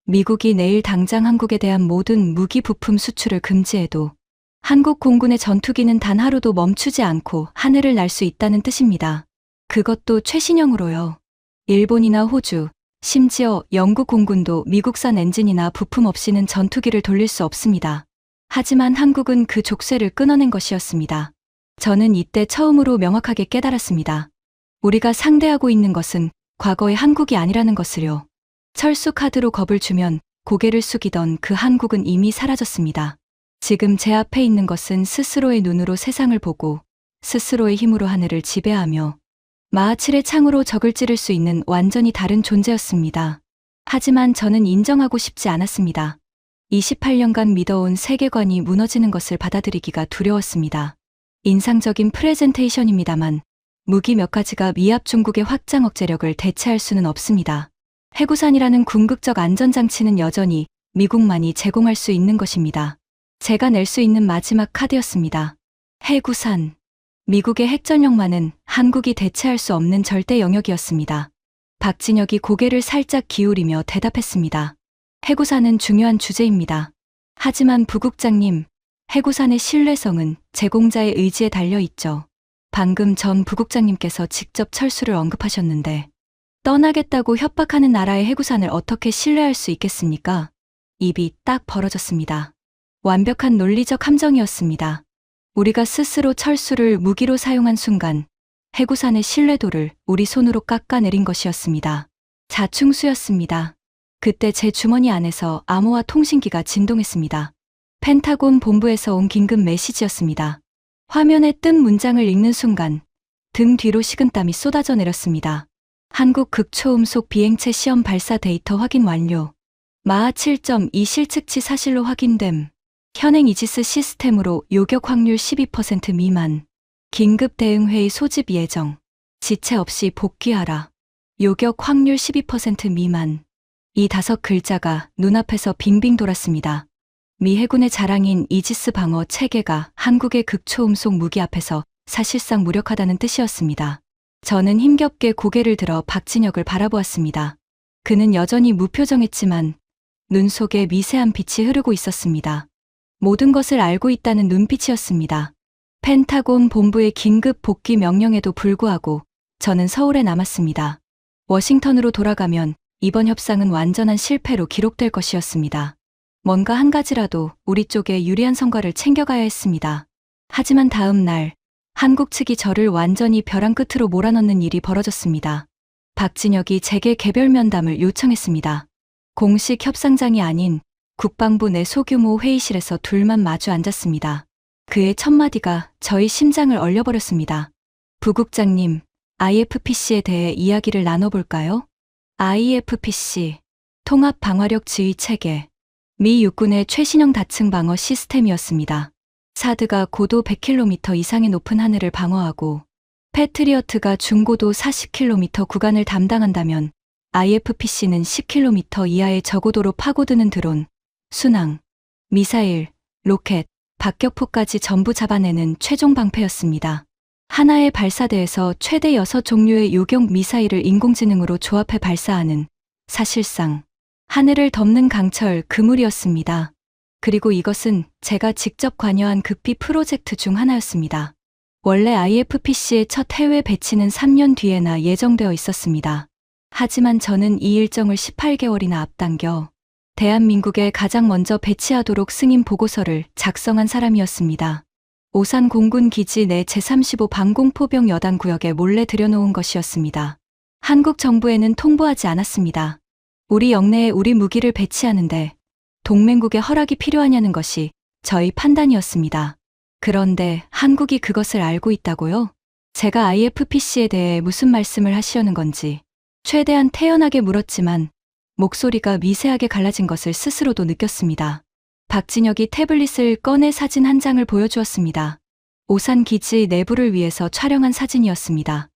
[SPEAKER 1] 미국이 내일 당장 한국에 대한 모든 무기 부품 수출을 금지해도 한국 공군의 전투기는 단 하루도 멈추지 않고 하늘을 날 수 있다는 뜻입니다. 그것도 최신형으로요. 일본이나 호주, 심지어 영국 공군도 미국산 엔진이나 부품 없이는 전투기를 돌릴 수 없습니다. 하지만 한국은 그 족쇄를 끊어낸 것이었습니다. 저는 이때 처음으로 명확하게 깨달았습니다. 우리가 상대하고 있는 것은 과거의 한국이 아니라는 것을요. 철수 카드로 겁을 주면 고개를 숙이던 그 한국은 이미 사라졌습니다. 지금 제 앞에 있는 것은 스스로의 눈으로 세상을 보고 스스로의 힘으로 하늘을 지배하며 마하칠의 창으로 적을 찌를 수 있는 완전히 다른 존재였습니다. 하지만 저는 인정하고 싶지 않았습니다. 28년간 믿어온 세계관이 무너지는 것을 받아들이기가 두려웠습니다. 인상적인 프레젠테이션입니다만 무기 몇 가지가 미합 중국의 확장 억제력을 대체할 수는 없습니다. 해구산이라는 궁극적 안전장치는 여전히 미국만이 제공할 수 있는 것입니다. 제가 낼 수 있는 마지막 카드였습니다. 해구산. 미국의 핵전력만은 한국이 대체할 수 없는 절대 영역이었습니다. 박진혁이 고개를 살짝 기울이며 대답했습니다. 해구산은 중요한 주제입니다. 하지만 부국장님, 해구산의 신뢰성은 제공자의 의지에 달려 있죠. 방금 전 부국장님께서 직접 철수를 언급하셨는데 떠나겠다고 협박하는 나라의 해구산을 어떻게 신뢰할 수 있겠습니까? 입이 딱 벌어졌습니다. 완벽한 논리적 함정이었습니다. 우리가 스스로 철수를 무기로 사용한 순간 해구산의 신뢰도를 우리 손으로 깎아내린 것이었습니다. 자충수였습니다. 그때 제 주머니 안에서 암호화 통신기가 진동했습니다. 펜타곤 본부에서 온 긴급 메시지였습니다. 화면에 뜬 문장을 읽는 순간 등 뒤로 식은땀이 쏟아져 내렸습니다. 한국 극초음속 비행체 시험 발사 데이터 확인 완료. 마하 7.2 실측치 사실로 확인됨. 현행 이지스 시스템으로 요격 확률 12% 미만. 긴급 대응회의 소집 예정. 지체 없이 복귀하라. 요격 확률 12% 미만. 이 5글자가 눈앞에서 빙빙 돌았습니다. 미 해군의 자랑인 이지스 방어 체계가 한국의 극초음속 무기 앞에서 사실상 무력하다는 뜻이었습니다. 저는 힘겹게 고개를 들어 박진혁을 바라보았습니다. 그는 여전히 무표정했지만 눈 속에 미세한 빛이 흐르고 있었습니다. 모든 것을 알고 있다는 눈빛이었습니다. 펜타곤 본부의 긴급 복귀 명령에도 불구하고 저는 서울에 남았습니다. 워싱턴으로 돌아가면 이번 협상은 완전한 실패로 기록될 것이었습니다. 뭔가 한 가지라도 우리 쪽에 유리한 성과를 챙겨가야 했습니다. 하지만 다음 날 한국 측이 저를 완전히 벼랑 끝으로 몰아넣는 일이 벌어졌습니다. 박진혁이 제게 개별 면담을 요청했습니다. 공식 협상장이 아닌 국방부 내 소규모 회의실에서 둘만 마주 앉았습니다. 그의 첫 마디가 저희 심장을 얼려버렸습니다. 부국장님, IFPC에 대해 이야기를 나눠볼까요? IFPC, 통합 방화력 지휘 체계. 미 육군의 최신형 다층 방어 시스템이었습니다. 사드가 고도 100km 이상의 높은 하늘을 방어하고 패트리어트가 중고도 40km 구간을 담당한다면 IFPC는 10km 이하의 저고도로 파고드는 드론, 순항, 미사일, 로켓, 박격포까지 전부 잡아내는 최종 방패였습니다. 하나의 발사대에서 최대 6종류의 요격 미사일을 인공지능으로 조합해 발사하는 사실상 하늘을 덮는 강철 그물이었습니다. 그리고 이것은 제가 직접 관여한 극비 프로젝트 중 하나였습니다. 원래 IFPC의 첫 해외 배치는 3년 뒤에나 예정되어 있었습니다. 하지만 저는 이 일정을 18개월이나 앞당겨 대한민국에 가장 먼저 배치하도록 승인 보고서를 작성한 사람이었습니다. 오산 공군 기지 내 제35 방공포병 여단 구역에 몰래 들여놓은 것이었습니다. 한국 정부에는 통보하지 않았습니다. 우리 영내에 우리 무기를 배치하는데 동맹국의 허락이 필요하냐는 것이 저희 판단이었습니다. 그런데 한국이 그것을 알고 있다고요? 제가 IFPC에 대해 무슨 말씀을 하시려는 건지 최대한 태연하게 물었지만 목소리가 미세하게 갈라진 것을 스스로도 느꼈습니다. 박진혁이 태블릿을 꺼내 사진 한 장을 보여주었습니다. 오산 기지 내부를 위해서 촬영한 사진이었습니다.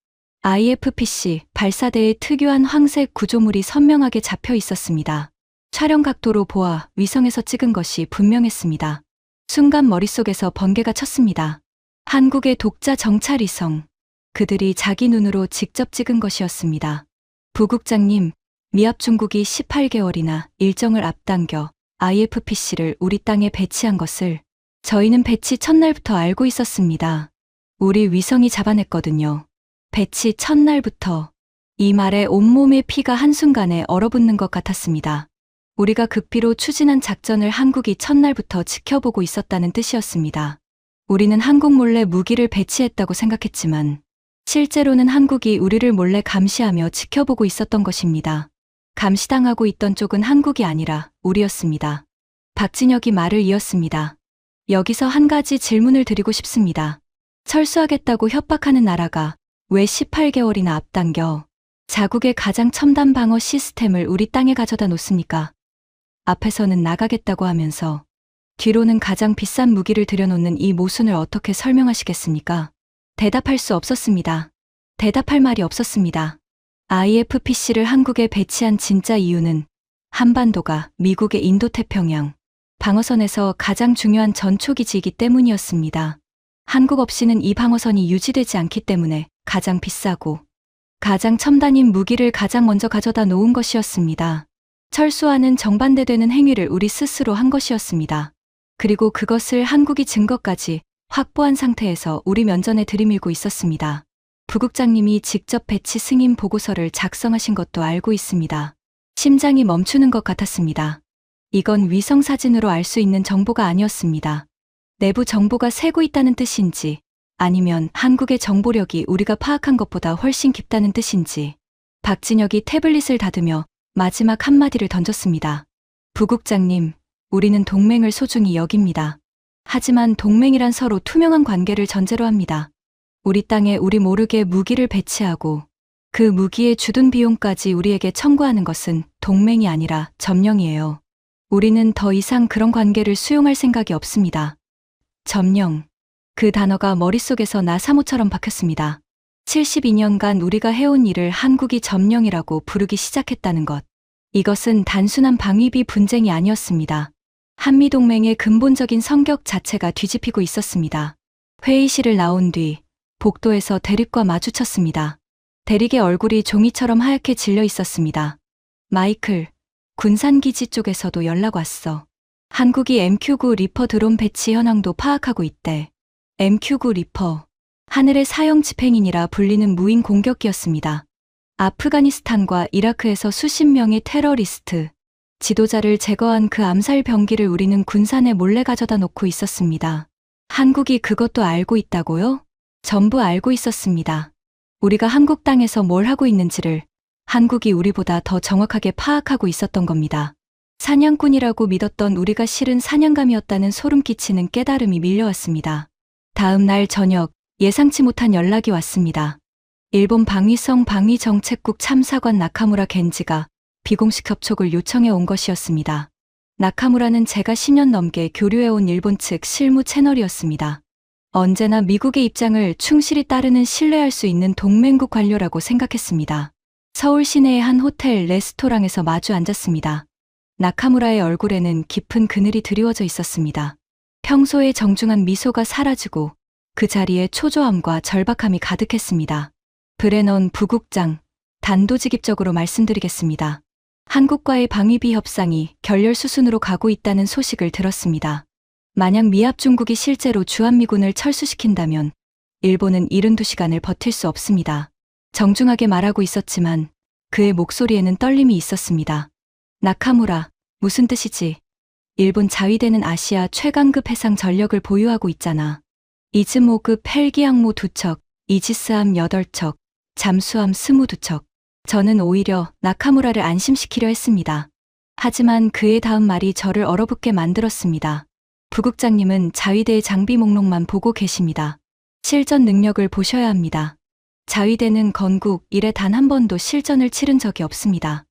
[SPEAKER 1] IFPC 발사대의 특유한 황색 구조물이 선명하게 잡혀 있었습니다. 촬영 각도로 보아 위성에서 찍은 것이 분명했습니다. 순간 머릿속에서 번개가 쳤습니다. 한국의 독자 정찰위성. 그들이 자기 눈으로 직접 찍은 것이었습니다. 부국장님, 미합 중국이 18개월이나 일정을 앞당겨 IFPC를 우리 땅에 배치한 것을 저희는 배치 첫날부터 알고 있었습니다. 우리 위성이 잡아냈거든요. 배치 첫날부터. 이 말에 온몸의 피가 한순간에 얼어붙는 것 같았습니다. 우리가 극비로 추진한 작전을 한국이 첫날부터 지켜보고 있었다는 뜻이었습니다. 우리는 한국 몰래 무기를 배치했다고 생각했지만 실제로는 한국이 우리를 몰래 감시하며 지켜보고 있었던 것입니다. 감시당하고 있던 쪽은 한국이 아니라 우리였습니다. 박진혁이 말을 이었습니다. 여기서 한 가지 질문을 드리고 싶습니다. 철수하겠다고 협박하는 나라가 왜 18개월이나 앞당겨 자국의 가장 첨단 방어 시스템을 우리 땅에 가져다 놓습니까? 앞에서는 나가겠다고 하면서 뒤로는 가장 비싼 무기를 들여놓는 이 모순을 어떻게 설명하시겠습니까? 대답할 수 없었습니다. 대답할 말이 없었습니다. IFPC를 한국에 배치한 진짜 이유는 한반도가 미국의 인도태평양 방어선에서 가장 중요한 전초기지이기 때문이었습니다. 한국 없이는 이 방어선이 유지되지 않기 때문에 가장 비싸고 가장 첨단인 무기를 가장 먼저 가져다 놓은 것이었습니다. 철수와는 정반대되는 행위를 우리 스스로 한 것이었습니다. 그리고 그것을 한국이 증거까지 확보한 상태에서 우리 면전에 들이밀고 있었습니다. 부국장님이 직접 배치 승인 보고서를 작성하신 것도 알고 있습니다. 심장이 멈추는 것 같았습니다. 이건 위성 사진으로 알 수 있는 정보가 아니었습니다. 내부 정보가 새고 있다는 뜻인지 아니면 한국의 정보력이 우리가 파악한 것보다 훨씬 깊다는 뜻인지 박진혁이 태블릿을 닫으며 마지막 한마디를 던졌습니다. 부국장님, 우리는 동맹을 소중히 여깁니다. 하지만 동맹이란 서로 투명한 관계를 전제로 합니다. 우리 땅에 우리 모르게 무기를 배치하고 그 무기의 주둔 비용까지 우리에게 청구하는 것은 동맹이 아니라 점령이에요. 우리는 더 이상 그런 관계를 수용할 생각이 없습니다. 점령. 그 단어가 머릿속에서 나사모처럼 박혔습니다. 72년간 우리가 해온 일을 한국이 점령이라고 부르기 시작했다는 것. 이것은 단순한 방위비 분쟁이 아니었습니다. 한미동맹의 근본적인 성격 자체가 뒤집히고 있었습니다. 회의실을 나온 뒤 복도에서 대립과 마주쳤습니다. 대립의 얼굴이 종이처럼 하얗게 질려 있었습니다. 마이클, 군산기지 쪽에서도 연락 왔어. 한국이 MQ-9 리퍼 드론 배치 현황도 파악하고 있대. MQ-9 리퍼. 하늘의 사형 집행인이라 불리는 무인 공격기였습니다. 아프가니스탄과 이라크에서 수십 명의 테러리스트, 지도자를 제거한 그 암살 병기를 우리는 군산에 몰래 가져다 놓고 있었습니다. 한국이 그것도 알고 있다고요? 전부 알고 있었습니다. 우리가 한국 땅에서 뭘 하고 있는지를 한국이 우리보다 더 정확하게 파악하고 있었던 겁니다. 사냥꾼이라고 믿었던 우리가 실은 사냥감이었다는 소름 끼치는 깨달음이 밀려왔습니다. 다음 날 저녁 예상치 못한 연락이 왔습니다. 일본 방위성 방위정책국 참사관 나카무라 겐지가 비공식 협촉을 요청해 온 것이었습니다. 나카무라는 제가 10년 넘게 교류해온 일본 측 실무 채널이었습니다. 언제나 미국의 입장을 충실히 따르는 신뢰할 수 있는 동맹국 관료라고 생각했습니다. 서울 시내의 한 호텔 레스토랑에서 마주 앉았습니다. 나카무라의 얼굴에는 깊은 그늘이 드리워져 있었습니다. 평소의 정중한 미소가 사라지고 그 자리에 초조함과 절박함이 가득했습니다. 브레넌 부국장, 단도직입적으로 말씀드리겠습니다. 한국과의 방위비 협상이 결렬 수순으로 가고 있다는 소식을 들었습니다. 만약 미합 중국이 실제로 주한미군을 철수시킨다면 일본은 72시간을 버틸 수 없습니다. 정중하게 말하고 있었지만 그의 목소리에는 떨림이 있었습니다. 나카무라, 무슨 뜻이지? 일본 자위대는 아시아 최강급 해상 전력을 보유하고 있잖아. 이즈모급 헬기 항모 2척, 이지스함 8척, 잠수함 22척. 저는 오히려 나카무라를 안심시키려 했습니다. 하지만 그의 다음 말이 저를 얼어붙게 만들었습니다. 부국장님은 자위대의 장비 목록만 보고 계십니다. 실전 능력을 보셔야 합니다. 자위대는 건국 이래 단 한 번도 실전을 치른 적이 없습니다.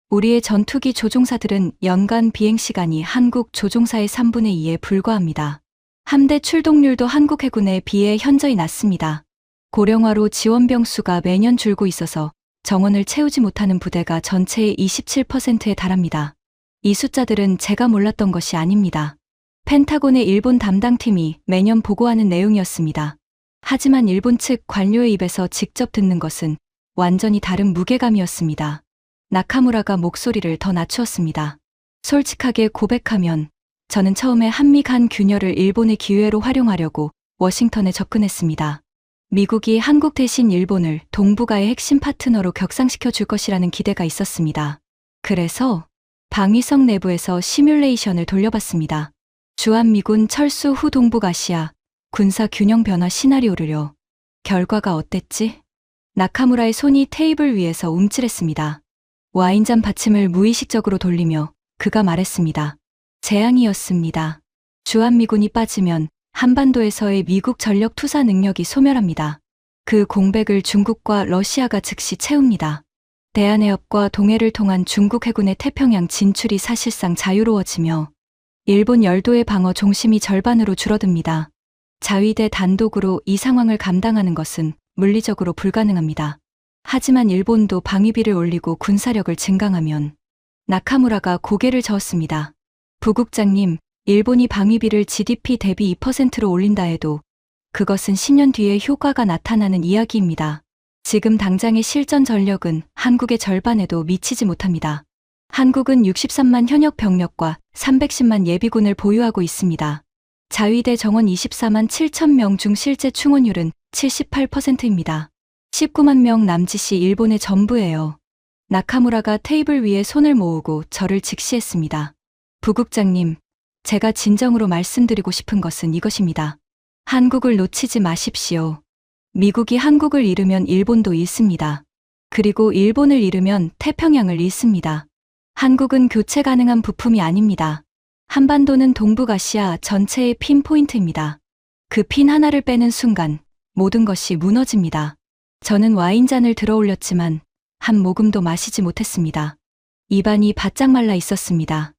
[SPEAKER 1] 우리의 전투기 조종사들은 연간 비행시간이 한국 조종사의 3분의 2에 불과합니다. 함대 출동률도 한국 해군에 비해 현저히 낮습니다. 고령화로 지원병 수가 매년 줄고 있어서 정원을 채우지 못하는 부대가 전체의 27%에 달합니다. 이 숫자들은 제가 몰랐던 것이 아닙니다. 펜타곤의 일본 담당팀이 매년 보고하는 내용이었습니다. 하지만 일본 측 관료의 입에서 직접 듣는 것은 완전히 다른 무게감이었습니다. 나카무라가 목소리를 더 낮추었습니다. 솔직하게 고백하면 저는 처음에 한미 간 균열을 일본의 기회로 활용하려고 워싱턴에 접근했습니다. 미국이 한국 대신 일본을 동북아의 핵심 파트너로 격상시켜 줄 것이라는 기대가 있었습니다. 그래서 방위성 내부에서 시뮬레이션을 돌려봤습니다. 주한미군 철수 후 동북아시아 군사 균형 변화 시나리오를요. 결과가 어땠지? 나카무라의 손이 테이블 위에서 움찔했습니다. 와인잔 받침을 무의식적으로 돌리며 그가 말했습니다. 재앙이었습니다. 주한미군이 빠지면 한반도에서의 미국 전력 투사 능력이 소멸합니다. 그 공백을 중국과 러시아가 즉시 채웁니다. 대한해협과 동해를 통한 중국 해군의 태평양 진출이 사실상 자유로워지며 일본 열도의 방어 중심이 절반으로 줄어듭니다. 자위대 단독으로 이 상황을 감당하는 것은 물리적으로 불가능합니다. 하지만 일본도 방위비를 올리고 군사력을 증강하면 나카무라가 고개를 저었습니다. 부국장님, 일본이 방위비를 GDP 대비 2%로 올린다 해도 그것은 10년 뒤에 효과가 나타나는 이야기입니다. 지금 당장의 실전 전력은 한국의 절반에도 미치지 못합니다. 한국은 63만 현역 병력과 310만 예비군을 보유하고 있습니다. 자위대 정원 24만 7천 명 중 실제 충원율은 78%입니다. 19만 명 남짓이 일본의 전부예요. 나카무라가 테이블 위에 손을 모으고 저를 직시했습니다. 부국장님, 제가 진정으로 말씀드리고 싶은 것은 이것입니다. 한국을 놓치지 마십시오. 미국이 한국을 잃으면 일본도 잃습니다. 그리고 일본을 잃으면 태평양을 잃습니다. 한국은 교체 가능한 부품이 아닙니다. 한반도는 동북아시아 전체의 핀포인트입니다. 그 핀 하나를 빼는 순간 모든 것이 무너집니다. 저는 와인잔을 들어 올렸지만 한 모금도 마시지 못했습니다. 입안이 바짝 말라 있었습니다.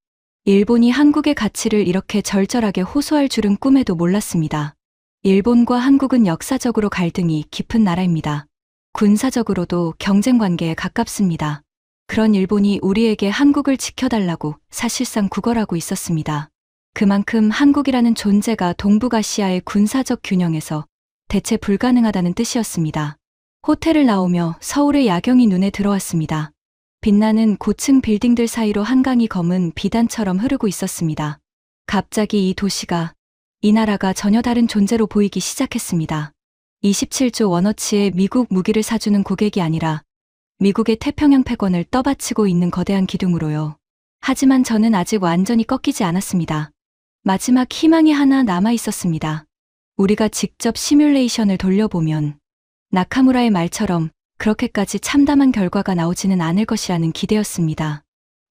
[SPEAKER 1] 일본이 한국의 가치를 이렇게 절절하게 호소할 줄은 꿈에도 몰랐습니다. 일본과 한국은 역사적으로 갈등이 깊은 나라입니다. 군사적으로도 경쟁 관계에 가깝습니다. 그런 일본이 우리에게 한국을 지켜달라고 사실상 구걸하고 있었습니다. 그만큼 한국이라는 존재가 동북아시아의 군사적 균형에서 대체 불가능하다는 뜻이었습니다. 호텔을 나오며 서울의 야경이 눈에 들어왔습니다. 빛나는 고층 빌딩들 사이로 한강이 검은 비단처럼 흐르고 있었습니다. 갑자기 이 도시가, 이 나라가 전혀 다른 존재로 보이기 시작했습니다. 27조 원어치의 미국 무기를 사주는 고객이 아니라 미국의 태평양 패권을 떠받치고 있는 거대한 기둥으로요. 하지만 저는 아직 완전히 꺾이지 않았습니다. 마지막 희망이 하나 남아 있었습니다. 우리가 직접 시뮬레이션을 돌려보면 나카무라의 말처럼 그렇게까지 참담한 결과가 나오지는 않을 것이라는 기대였습니다.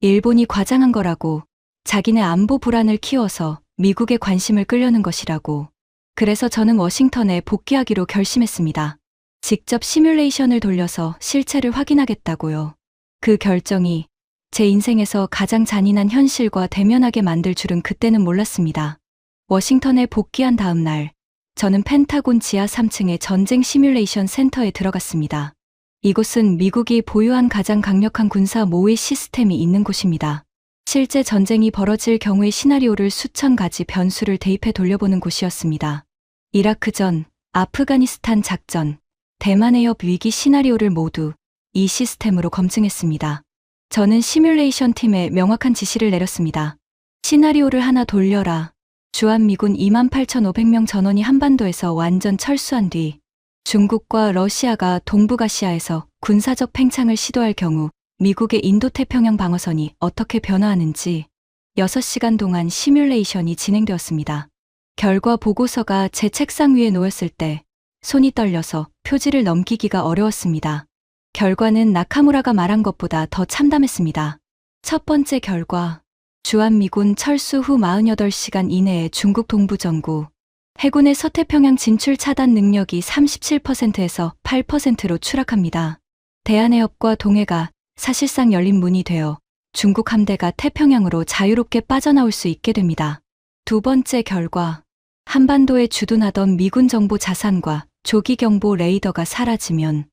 [SPEAKER 1] 일본이 과장한 거라고, 자기네 안보 불안을 키워서 미국의 관심을 끌려는 것이라고. 그래서 저는 워싱턴에 복귀하기로 결심했습니다. 직접 시뮬레이션을 돌려서 실체를 확인하겠다고요. 그 결정이 제 인생에서 가장 잔인한 현실과 대면하게 만들 줄은 그때는 몰랐습니다. 워싱턴에 복귀한 다음 날, 저는 펜타곤 지하 3층의 전쟁 시뮬레이션 센터에 들어갔습니다. 이곳은 미국이 보유한 가장 강력한 군사 모의 시스템이 있는 곳입니다. 실제 전쟁이 벌어질 경우의 시나리오를 수천 가지 변수를 대입해 돌려보는 곳이었습니다. 이라크전, 아프가니스탄 작전, 대만 해협 위기 시나리오를 모두 이 시스템으로 검증했습니다. 저는 시뮬레이션 팀에 명확한 지시를 내렸습니다. 시나리오를 하나 돌려라. 주한미군 28,500명 전원이 한반도에서 완전 철수한 뒤 중국과 러시아가 동북아시아에서 군사적 팽창을 시도할 경우 미국의 인도태평양 방어선이 어떻게 변화하는지 6시간 동안 시뮬레이션이 진행되었습니다. 결과 보고서가 제 책상 위에 놓였을 때 손이 떨려서 표지를 넘기기가 어려웠습니다. 결과는 나카무라가 말한 것보다 더 참담했습니다. 첫 번째 결과, 주한미군 철수 후 48시간 이내에 중국 동부전구 해군의 서태평양 진출 차단 능력이 37%에서 8%로 추락합니다. 대한해협과 동해가 사실상 열린 문이 되어 중국 함대가 태평양으로 자유롭게 빠져나올 수 있게 됩니다. 두 번째 결과, 한반도에 주둔하던 미군 정보 자산과 조기경보 레이더가 사라지면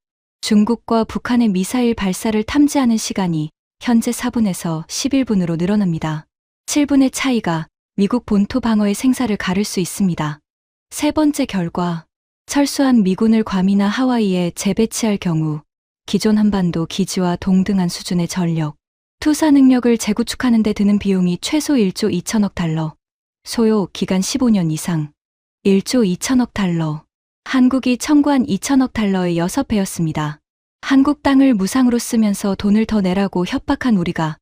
[SPEAKER 1] 중국과 북한의 미사일 발사를 탐지하는 시간이 현재 4분에서 11분으로 늘어납니다. 7분의 차이가 미국 본토 방어의 생사를 가를 수 있습니다. 세 번째 결과, 철수한 미군을 괌이나 하와이에 재배치할 경우 기존 한반도 기지와 동등한 수준의 전력, 투사 능력을 재구축하는 데 드는 비용이 최소 1조 2천억 달러, 소요 기간 15년 이상, 1조 2천억 달러, 한국이 청구한 2천억 달러의 6배였습니다. 한국 땅을 무상으로 쓰면서 돈을 더 내라고 협박한 우리가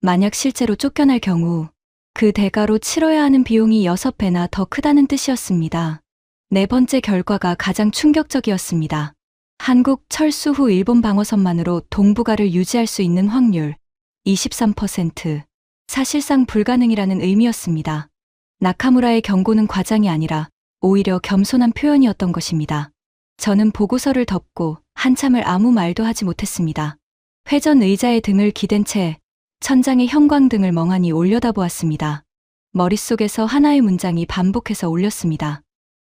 [SPEAKER 1] 만약 실제로 쫓겨날 경우 그 대가로 치러야 하는 비용이 6배나 더 크다는 뜻이었습니다. 네 번째 결과가 가장 충격적이었습니다. 한국 철수 후 일본 방어선만으로 동북아를 유지할 수 있는 확률 23%, 사실상 불가능이라는 의미였습니다. 나카무라의 경고는 과장이 아니라 오히려 겸손한 표현이었던 것입니다. 저는 보고서를 덮고 한참을 아무 말도 하지 못했습니다. 회전 의자에 등을 기댄 채 천장에 형광등을 멍하니 올려다보았습니다. 머릿속에서 하나의 문장이 반복해서 울렸습니다.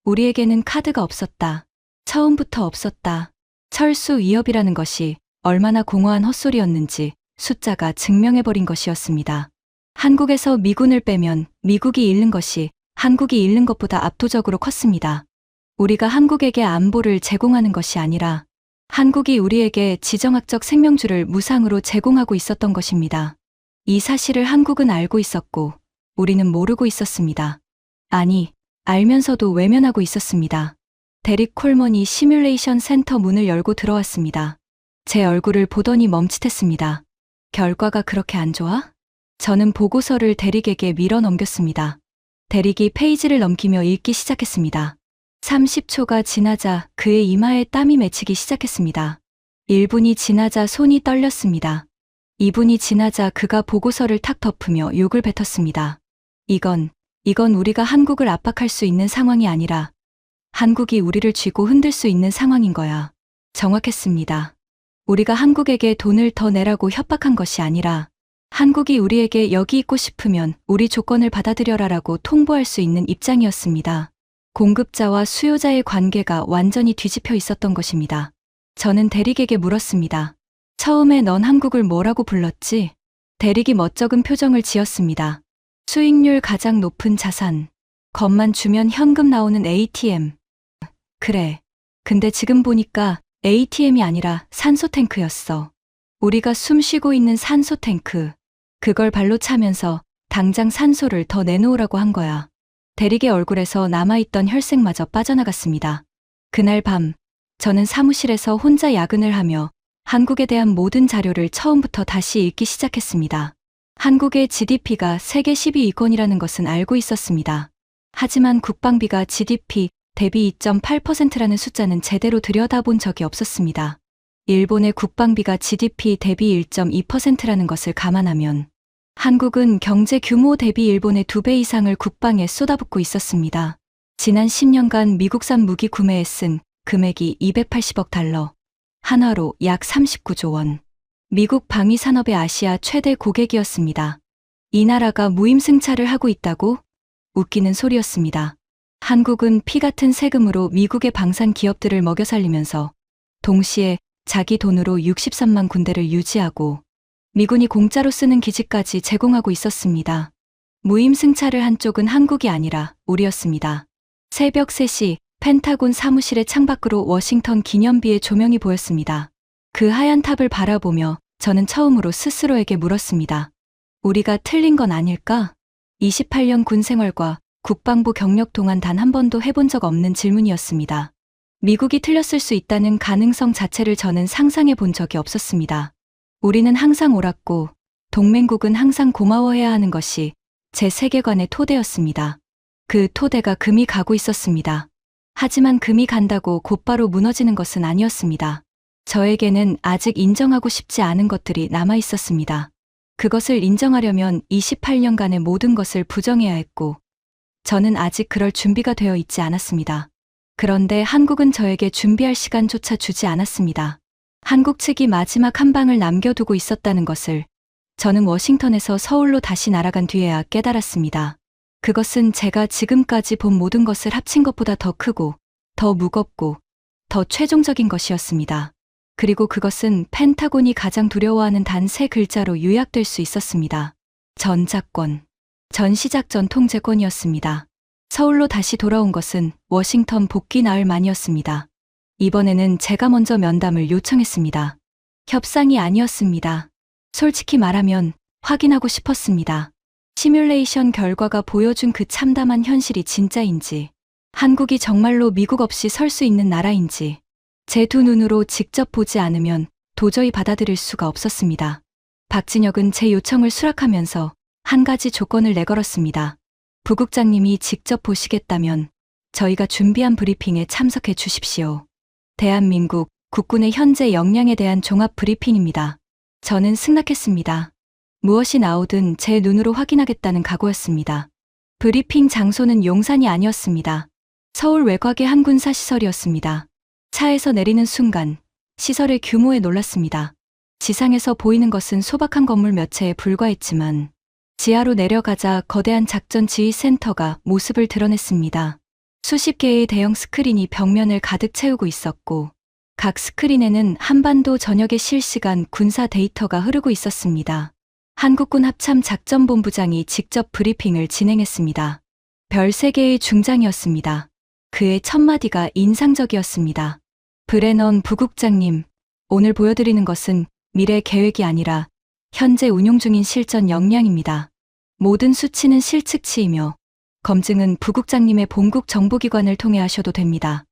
[SPEAKER 1] 우리에게는 카드가 없었다. 처음부터 없었다. 철수 위협이라는 것이 얼마나 공허한 헛소리였는지 숫자가 증명해버린 것이었습니다. 한국에서 미군을 빼면 미국이 잃는 것이 한국이 잃는 것보다 압도적으로 컸습니다. 우리가 한국에게 안보를 제공하는 것이 아니라 한국이 우리에게 지정학적 생명줄을 무상으로 제공하고 있었던 것입니다. 이 사실을 한국은 알고 있었고 우리는 모르고 있었습니다. 아니, 알면서도 외면하고 있었습니다. 데릭 콜먼이 시뮬레이션 센터 문을 열고 들어왔습니다. 제 얼굴을 보더니 멈칫했습니다. 결과가 그렇게 안 좋아? 저는 보고서를 데릭에게 밀어 넘겼습니다. 데릭이 페이지를 넘기며 읽기 시작했습니다. 30초가 지나자 그의 이마에 땀이 맺히기 시작했습니다. 1분이 지나자 손이 떨렸습니다. 2분이 지나자 그가 보고서를 탁 덮으며 욕을 뱉었습니다. 이건 우리가 한국을 압박할 수 있는 상황이 아니라 한국이 우리를 쥐고 흔들 수 있는 상황인 거야. 정확했습니다. 우리가 한국에게 돈을 더 내라고 협박한 것이 아니라 한국이 우리에게 여기 있고 싶으면 우리 조건을 받아들여라라고 통보할 수 있는 입장이었습니다. 공급자와 수요자의 관계가 완전히 뒤집혀 있었던 것입니다. 저는 데릭에게 물었습니다. 처음에 넌 한국을 뭐라고 불렀지? 데릭이 멋쩍은 표정을 지었습니다. 수익률 가장 높은 자산. 겁만 주면 현금 나오는 ATM. 그래. 근데 지금 보니까 ATM이 아니라 산소탱크였어. 우리가 숨 쉬고 있는 산소탱크. 그걸 발로 차면서 당장 산소를 더 내놓으라고 한 거야. 데릭의 얼굴에서 남아있던 혈색마저 빠져나갔습니다. 그날 밤, 저는 사무실에서 혼자 야근을 하며 한국에 대한 모든 자료를 처음부터 다시 읽기 시작했습니다. 한국의 GDP가 세계 12위권이라는 것은 알고 있었습니다. 하지만 국방비가 GDP 대비 2.8%라는 숫자는 제대로 들여다본 적이 없었습니다. 일본의 국방비가 GDP 대비 1.2%라는 것을 감안하면 한국은 경제 규모 대비 일본의 2배 이상을 국방에 쏟아붓고 있었습니다. 지난 10년간 미국산 무기 구매에 쓴 금액이 280억 달러, 한화로 약 39조 원. 미국 방위산업의 아시아 최대 고객이었습니다. 이 나라가 무임승차를 하고 있다고? 웃기는 소리였습니다. 한국은 피 같은 세금으로 미국의 방산 기업들을 먹여 살리면서 동시에 자기 돈으로 63만 군대를 유지하고 미군이 공짜로 쓰는 기지까지 제공하고 있었습니다. 무임승차를 한 쪽은 한국이 아니라 우리였습니다. 새벽 3시 펜타곤 사무실의 창밖으로 워싱턴 기념비의 조명이 보였습니다. 그 하얀 탑을 바라보며 저는 처음으로 스스로에게 물었습니다. 우리가 틀린 건 아닐까? 28년 군 생활과 국방부 경력 동안 단 한 번도 해본 적 없는 질문이었습니다. 미국이 틀렸을 수 있다는 가능성 자체를 저는 상상해 본 적이 없었습니다. 우리는 항상 옳았고 동맹국은 항상 고마워해야 하는 것이 제 세계관의 토대였습니다. 그 토대가 금이 가고 있었습니다. 하지만 금이 간다고 곧바로 무너지는 것은 아니었습니다. 저에게는 아직 인정하고 싶지 않은 것들이 남아 있었습니다. 그것을 인정하려면 28년간의 모든 것을 부정해야 했고, 저는 아직 그럴 준비가 되어 있지 않았습니다. 그런데 한국은 저에게 준비할 시간조차 주지 않았습니다. 한국 측이 마지막 한 방을 남겨두고 있었다는 것을 저는 워싱턴에서 서울로 다시 날아간 뒤에야 깨달았습니다. 그것은 제가 지금까지 본 모든 것을 합친 것보다 더 크고, 더 무겁고, 더 최종적인 것이었습니다. 그리고 그것은 펜타곤이 가장 두려워하는 단 3글자로 요약될 수 있었습니다. 전작권. 전시작전 통제권이었습니다. 서울로 다시 돌아온 것은 워싱턴 복귀 나흘 만이었습니다. 이번에는 제가 먼저 면담을 요청했습니다. 협상이 아니었습니다. 솔직히 말하면 확인하고 싶었습니다. 시뮬레이션 결과가 보여준 그 참담한 현실이 진짜인지, 한국이 정말로 미국 없이 설 수 있는 나라인지, 제 두 눈으로 직접 보지 않으면 도저히 받아들일 수가 없었습니다. 박진혁은 제 요청을 수락하면서 한 가지 조건을 내걸었습니다. 부국장님이 직접 보시겠다면 저희가 준비한 브리핑에 참석해 주십시오. 대한민국 국군의 현재 역량에 대한 종합 브리핑입니다. 저는 승낙했습니다. 무엇이 나오든 제 눈으로 확인하겠다는 각오였습니다. 브리핑 장소는 용산이 아니었습니다. 서울 외곽의 한 군사시설이었습니다. 차에서 내리는 순간 시설의 규모에 놀랐습니다. 지상에서 보이는 것은 소박한 건물 몇 채에 불과했지만 지하로 내려가자 거대한 작전 지휘 센터가 모습을 드러냈습니다. 수십 개의 대형 스크린이 벽면을 가득 채우고 있었고 각 스크린에는 한반도 전역의 실시간 군사 데이터가 흐르고 있었습니다. 한국군 합참작전본부장이 직접 브리핑을 진행했습니다. 별 3개의 중장이었습니다. 그의 첫 마디가 인상적이었습니다. 브레넌 부국장님, 오늘 보여드리는 것은 미래 계획이 아니라 현재 운용 중인 실전 역량입니다. 모든 수치는 실측치이며 검증은 부국장님의 본국 정보기관을 통해 하셔도 됩니다.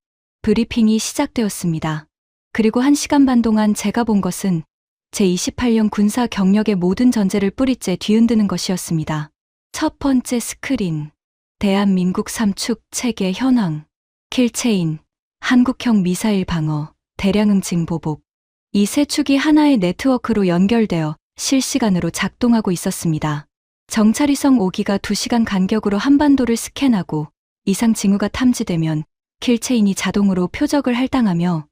[SPEAKER 1] 브리핑이 시작되었습니다. 그리고 1시간 반 동안 제가 본 것은 제28년 군사 경력의 모든 전제를 뿌리째 뒤흔드는 것이었습니다. 첫 번째 스크린. 대한민국 3축 체계 현황. 킬체인. 한국형 미사일 방어. 대량응 징보복. 이 세 축이 하나의 네트워크로 연결되어 실시간으로 작동하고 있었습니다. 정찰위성 5기가 2시간 간격으로 한반도를 스캔하고 이상 징후가 탐지되면 킬체인이 자동으로 표적을 할당하며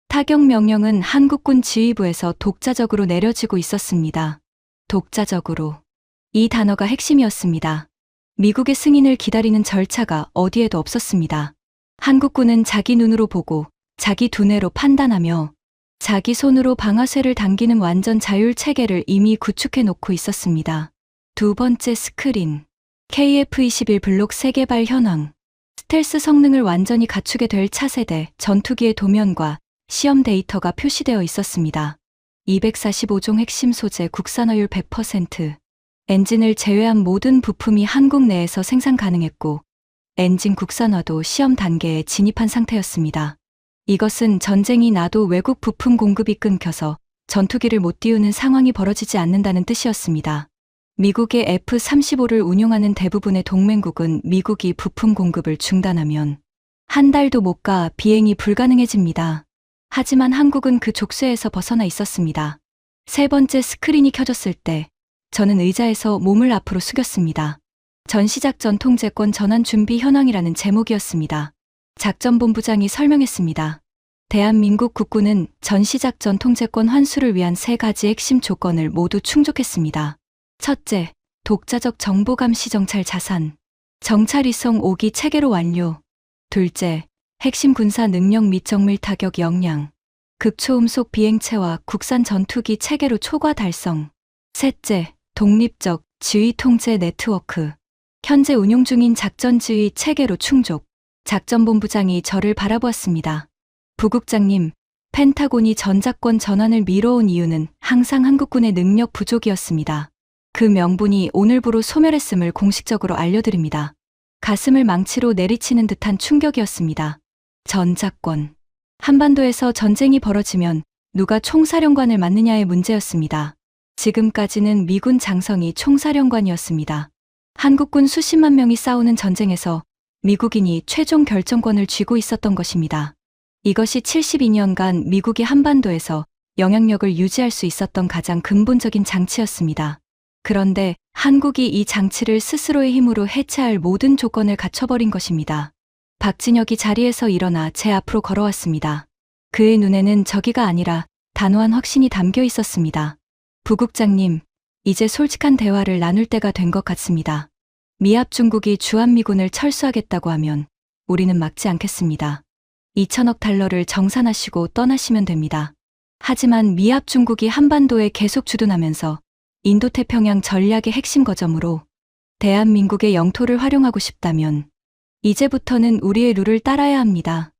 [SPEAKER 1] 타격 명령은 한국군 지휘부에서 독자적으로 내려지고 있었습니다. 독자적으로. 이 단어가 핵심이었습니다. 미국의 승인을 기다리는 절차가 어디에도 없었습니다. 한국군은 자기 눈으로 보고 자기 두뇌로 판단하며 자기 손으로 방아쇠를 당기는 완전 자율 체계를 이미 구축해 놓고 있었습니다. 두 번째 스크린. KF-21 블록 세계발 현황. 스텔스 성능을 완전히 갖추게 될 차세대 전투기의 도면과 시험 데이터가 표시되어 있었습니다. 245종 핵심 소재 국산화율 100%. 엔진을 제외한 모든 부품이 한국 내에서 생산 가능했고 엔진 국산화도 시험 단계에 진입한 상태였습니다. 이것은 전쟁이 나도 외국 부품 공급이 끊겨서 전투기를 못 띄우는 상황이 벌어지지 않는다는 뜻이었습니다. 미국의 F-35를 운용하는 대부분의 동맹국은 미국이 부품 공급을 중단하면 한 달도 못 가 비행이 불가능해집니다. 하지만 한국은 그 족쇄에서 벗어나 있었습니다. 세 번째 스크린이 켜졌을 때 저는 의자에서 몸을 앞으로 숙였습니다. 전시작전 통제권 전환 준비 현황이라는 제목이었습니다. 작전본부장이 설명했습니다. 대한민국 국군은 전시작전 통제권 환수를 위한 3가지 핵심 조건을 모두 충족했습니다. 첫째, 독자적 정보감시 정찰 자산. 정찰위성 5기 체계로 완료. 둘째, 핵심 군사 능력 및 정밀 타격 역량. 극초음속 비행체와 국산 전투기 체계로 초과 달성. 셋째, 독립적 지휘 통제 네트워크. 현재 운용 중인 작전 지휘 체계로 충족. 작전본부장이 저를 바라보았습니다. 부국장님, 펜타곤이 전작권 전환을 미뤄온 이유는 항상 한국군의 능력 부족이었습니다. 그 명분이 오늘부로 소멸했음을 공식적으로 알려드립니다. 가슴을 망치로 내리치는 듯한 충격이었습니다. 전작권. 한반도에서 전쟁이 벌어지면 누가 총사령관을 맡느냐의 문제였습니다. 지금까지는 미군 장성이 총사령관이었습니다. 한국군 수십만 명이 싸우는 전쟁에서 미국인이 최종 결정권을 쥐고 있었던 것입니다. 이것이 72년간 미국이 한반도에서 영향력을 유지할 수 있었던 가장 근본적인 장치였습니다. 그런데 한국이 이 장치를 스스로의 힘으로 해체할 모든 조건을 갖춰버린 것입니다. 박진혁이 자리에서 일어나 제 앞으로 걸어왔습니다. 그의 눈에는 저기가 아니라 단호한 확신이 담겨 있었습니다. 부국장님, 이제 솔직한 대화를 나눌 때가 된 것 같습니다. 미합 중국이 주한미군을 철수하겠다고 하면 우리는 막지 않겠습니다. 2천억 달러를 정산하시고 떠나시면 됩니다. 하지만 미합 중국이 한반도에 계속 주둔하면서 인도태평양 전략의 핵심 거점으로 대한민국의 영토를 활용하고 싶다면 이제부터는 우리의 룰을 따라야 합니다.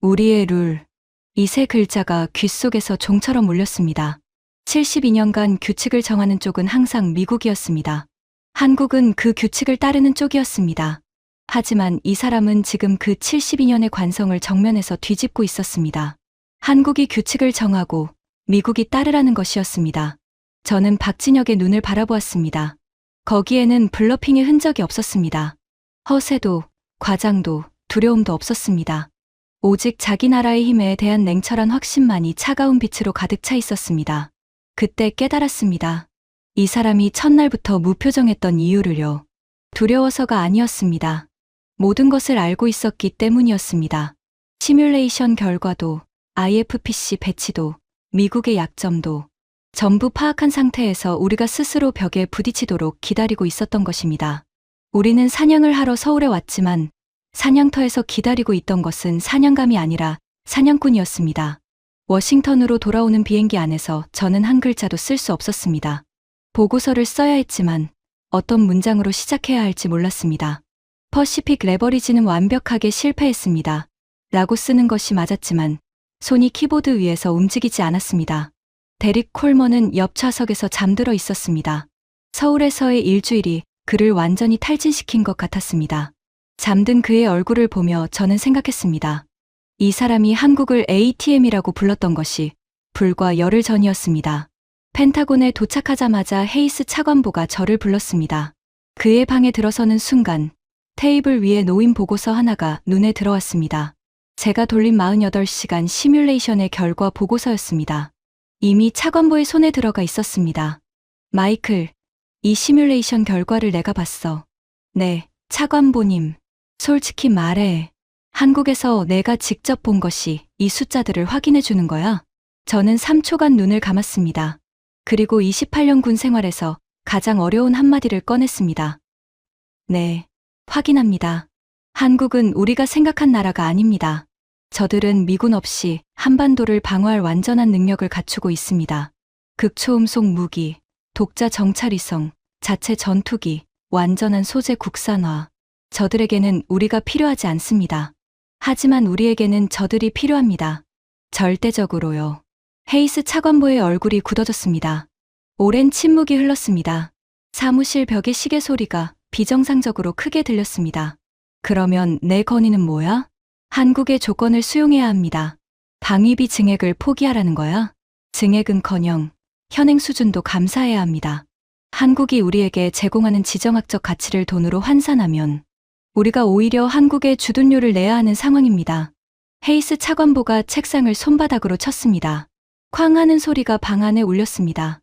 [SPEAKER 1] 우리의 룰. 이 세 글자가 귓속에서 종처럼 울렸습니다. 72년간 규칙을 정하는 쪽은 항상 미국이었습니다. 한국은 그 규칙을 따르는 쪽이었습니다. 하지만 이 사람은 지금 그 72년의 관성을 정면에서 뒤집고 있었습니다. 한국이 규칙을 정하고 미국이 따르라는 것이었습니다. 저는 박진혁의 눈을 바라보았습니다. 거기에는 블러핑의 흔적이 없었습니다. 허세도, 과장도, 두려움도 없었습니다. 오직 자기 나라의 힘에 대한 냉철한 확신만이 차가운 빛으로 가득 차 있었습니다. 그때 깨달았습니다. 이 사람이 첫날부터 무표정했던 이유를요. 두려워서가 아니었습니다. 모든 것을 알고 있었기 때문이었습니다. 시뮬레이션 결과도, IFPC 배치도, 미국의 약점도 전부 파악한 상태에서 우리가 스스로 벽에 부딪히도록 기다리고 있었던 것입니다. 우리는 사냥을 하러 서울에 왔지만 사냥터에서 기다리고 있던 것은 사냥감이 아니라 사냥꾼이었습니다. 워싱턴으로 돌아오는 비행기 안에서 저는 한 글자도 쓸 수 없었습니다. 보고서를 써야 했지만 어떤 문장으로 시작해야 할지 몰랐습니다. 퍼시픽 레버리지는 완벽하게 실패했습니다. 라고 쓰는 것이 맞았지만 손이 키보드 위에서 움직이지 않았습니다. 데릭 콜먼은 옆 좌석에서 잠들어 있었습니다. 서울에서의 일주일이 그를 완전히 탈진시킨 것 같았습니다. 잠든 그의 얼굴을 보며 저는 생각했습니다. 이 사람이 한국을 ATM이라고 불렀던 것이 불과 열흘 전이었습니다. 펜타곤에 도착하자마자 헤이스 차관보가 저를 불렀습니다. 그의 방에 들어서는 순간 테이블 위에 놓인 보고서 하나가 눈에 들어왔습니다. 제가 돌린 48시간 시뮬레이션의 결과 보고서였습니다. 이미 차관보의 손에 들어가 있었습니다. 마이클, 이 시뮬레이션 결과를 내가 봤어. 네, 차관보님. 솔직히 말해. 한국에서 내가 직접 본 것이 이 숫자들을 확인해 주는 거야? 저는 3초간 눈을 감았습니다. 그리고 28년 군 생활에서 가장 어려운 한마디를 꺼냈습니다. 네, 확인합니다. 한국은 우리가 생각한 나라가 아닙니다. 저들은 미군 없이 한반도를 방어할 완전한 능력을 갖추고 있습니다. 극초음속 무기, 독자 정찰위성, 자체 전투기, 완전한 소재 국산화. 저들에게는 우리가 필요하지 않습니다. 하지만 우리에게는 저들이 필요합니다. 절대적으로요. 헤이스 차관보의 얼굴이 굳어졌습니다. 오랜 침묵이 흘렀습니다. 사무실 벽의 시계 소리가 비정상적으로 크게 들렸습니다. 그러면 내 건의는 뭐야? 한국의 조건을 수용해야 합니다. 방위비 증액을 포기하라는 거야? 증액은커녕 현행 수준도 감사해야 합니다. 한국이 우리에게 제공하는 지정학적 가치를 돈으로 환산하면 우리가 오히려 한국에 주둔료를 내야 하는 상황입니다. 헤이스 차관보가 책상을 손바닥으로 쳤습니다. 쾅 하는 소리가 방 안에 울렸습니다.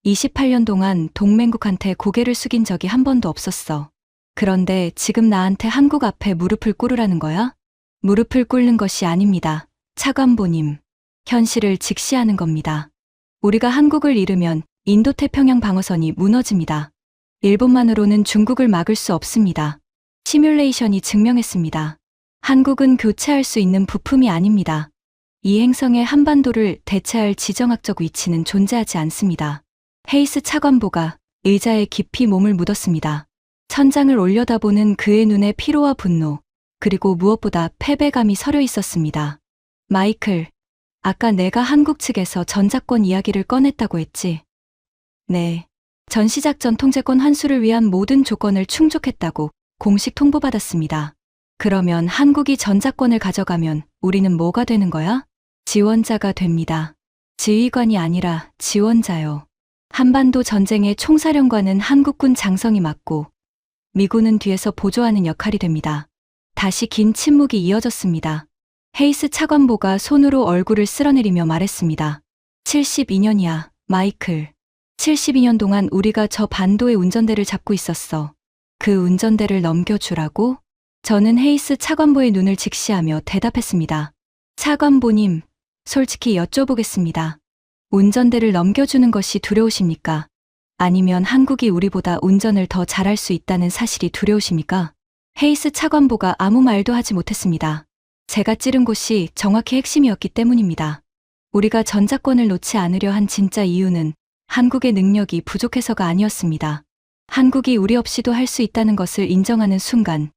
[SPEAKER 1] 28년 동안 동맹국한테 고개를 숙인 적이 한 번도 없었어. 그런데 지금 나한테 한국 앞에 무릎을 꿇으라는 거야? 무릎을 꿇는 것이 아닙니다. 차관보님. 현실을 직시하는 겁니다. 우리가 한국을 잃으면 인도태평양 방어선이 무너집니다. 일본만으로는 중국을 막을 수 없습니다. 시뮬레이션이 증명했습니다. 한국은 교체할 수 있는 부품이 아닙니다. 이 행성의 한반도를 대체할 지정학적 위치는 존재하지 않습니다. 헤이스 차관보가 의자에 깊이 몸을 묻었습니다. 천장을 올려다보는 그의 눈에 피로와 분노, 그리고 무엇보다 패배감이 서려 있었습니다. 마이클, 아까 내가 한국 측에서 전작권 이야기를 꺼냈다고 했지. 네. 전시작전 통제권 환수를 위한 모든 조건을 충족했다고 공식 통보받았습니다. 그러면 한국이 전작권을 가져가면 우리는 뭐가 되는 거야? 지원자가 됩니다. 지휘관이 아니라 지원자요. 한반도 전쟁의 총사령관은 한국군 장성이 맡고 미군은 뒤에서 보조하는 역할이 됩니다. 다시 긴 침묵이 이어졌습니다. 헤이스 차관보가 손으로 얼굴을 쓸어내리며 말했습니다. 72년이야, 마이클. 72년 동안 우리가 저 반도의 운전대를 잡고 있었어. 그 운전대를 넘겨주라고? 저는 헤이스 차관보의 눈을 직시하며 대답했습니다. 차관보님, 솔직히 여쭤보겠습니다. 운전대를 넘겨주는 것이 두려우십니까? 아니면 한국이 우리보다 운전을 더 잘할 수 있다는 사실이 두려우십니까? 헤이스 차관보가 아무 말도 하지 못했습니다. 제가 찌른 곳이 정확히 핵심이었기 때문입니다. 우리가 전작권을 놓지 않으려 한 진짜 이유는 한국의 능력이 부족해서가 아니었습니다. 한국이 우리 없이도 할 수 있다는 것을 인정하는 순간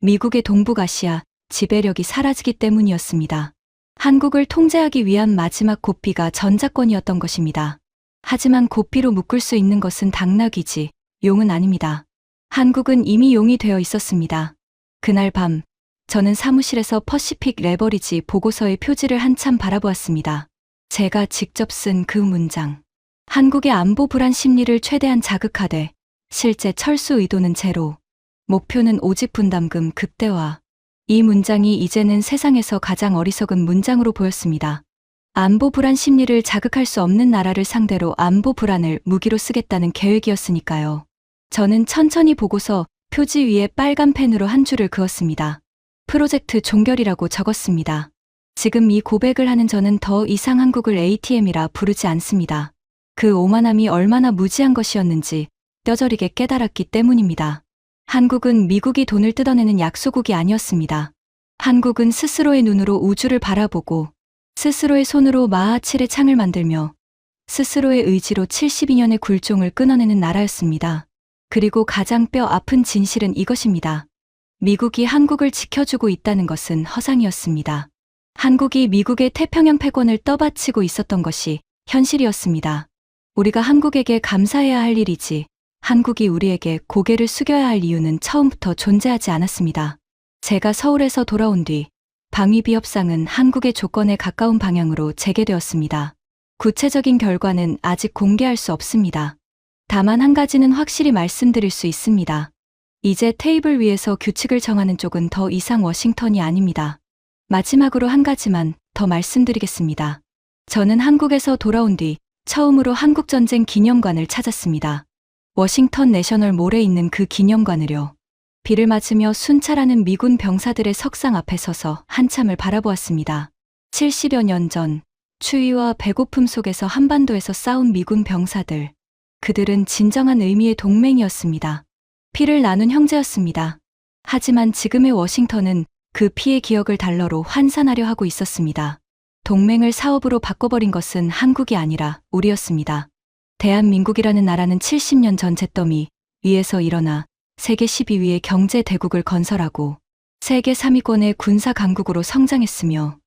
[SPEAKER 1] 미국의 동북아시아 지배력이 사라지기 때문이었습니다. 한국을 통제하기 위한 마지막 고삐가 전작권이었던 것입니다. 하지만 고삐로 묶을 수 있는 것은 당나귀지 용은 아닙니다. 한국은 이미 용이 되어 있었습니다. 그날 밤 저는 사무실에서 퍼시픽 레버리지 보고서의 표지를 한참 바라보았습니다. 제가 직접 쓴 그 문장. 한국의 안보 불안 심리를 최대한 자극하되 실제 철수 의도는 제로. 목표는 오직 분담금 극대화. 이 문장이 이제는 세상에서 가장 어리석은 문장으로 보였습니다. 안보 불안 심리를 자극할 수 없는 나라를 상대로 안보 불안을 무기로 쓰겠다는 계획이었으니까요. 저는 천천히 보고서 표지 위에 빨간 펜으로 한 줄을 그었습니다. 프로젝트 종결이라고 적었습니다. 지금 이 고백을 하는 저는 더 이상 한국을 ATM이라 부르지 않습니다. 그 오만함이 얼마나 무지한 것이었는지 뼈저리게 깨달았기 때문입니다. 한국은 미국이 돈을 뜯어내는 약소국이 아니었습니다. 한국은 스스로의 눈으로 우주를 바라보고 스스로의 손으로 마하7의 창을 만들며 스스로의 의지로 72년의 굴종을 끊어내는 나라였습니다. 그리고 가장 뼈 아픈 진실은 이것입니다. 미국이 한국을 지켜주고 있다는 것은 허상이었습니다. 한국이 미국의 태평양 패권을 떠받치고 있었던 것이 현실이었습니다. 우리가 한국에게 감사해야 할 일이지 한국이 우리에게 고개를 숙여야 할 이유는 처음부터 존재하지 않았습니다. 제가 서울에서 돌아온 뒤 방위비 협상은 한국의 조건에 가까운 방향으로 재개되었습니다. 구체적인 결과는 아직 공개할 수 없습니다. 다만 한 가지는 확실히 말씀드릴 수 있습니다. 이제 테이블 위에서 규칙을 정하는 쪽은 더 이상 워싱턴이 아닙니다. 마지막으로 한 가지만 더 말씀드리겠습니다. 저는 한국에서 돌아온 뒤 처음으로 한국전쟁 기념관을 찾았습니다. 워싱턴 내셔널 몰에 있는 그 기념관을요. 비를 맞으며 순찰하는 미군 병사들의 석상 앞에 서서 한참을 바라보았습니다. 70여 년 전 추위와 배고픔 속에서 한반도에서 싸운 미군 병사들. 그들은 진정한 의미의 동맹이었습니다. 피를 나눈 형제였습니다. 하지만 지금의 워싱턴은 그 피의 기억을 달러로 환산하려 하고 있었습니다. 동맹을 사업으로 바꿔버린 것은 한국이 아니라 우리였습니다. 대한민국이라는 나라는 70년 전 잿더미 위에서 일어나 세계 12위의 경제 대국을 건설하고 세계 3위권의 군사 강국으로 성장했으며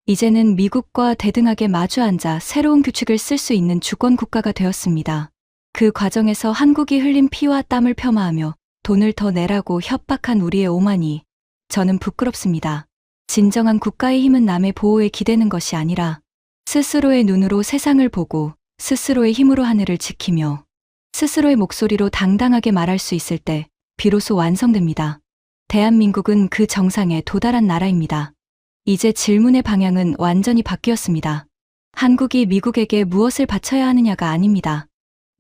[SPEAKER 1] 이제는 미국과 대등하게 마주 앉아 새로운 규칙을 쓸 수 있는 주권 국가가 되었습니다. 그 과정에서 한국이 흘린 피와 땀을 폄하하며 돈을 더 내라고 협박한 우리의 오만이 저는 부끄럽습니다. 진정한 국가의 힘은 남의 보호에 기대는 것이 아니라 스스로의 눈으로 세상을 보고 스스로의 힘으로 하늘을 지키며 스스로의 목소리로 당당하게 말할 수 있을 때 비로소 완성됩니다. 대한민국은 그 정상에 도달한 나라입니다. 이제 질문의 방향은 완전히 바뀌었습니다. 한국이 미국에게 무엇을 바쳐야 하느냐가 아닙니다.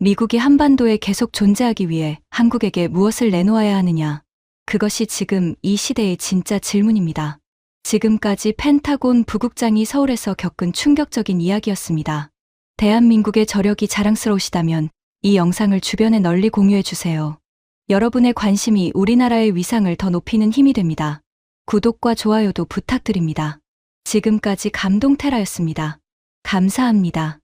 [SPEAKER 1] 미국이 한반도에 계속 존재하기 위해 한국에게 무엇을 내놓아야 하느냐. 그것이 지금 이 시대의 진짜 질문입니다. 지금까지 펜타곤 부국장이 서울에서 겪은 충격적인 이야기였습니다. 대한민국의 저력이 자랑스러우시다면 이 영상을 주변에 널리 공유해 주세요. 여러분의 관심이 우리나라의 위상을 더 높이는 힘이 됩니다. 구독과 좋아요도 부탁드립니다. 지금까지 감동테라였습니다. 감사합니다.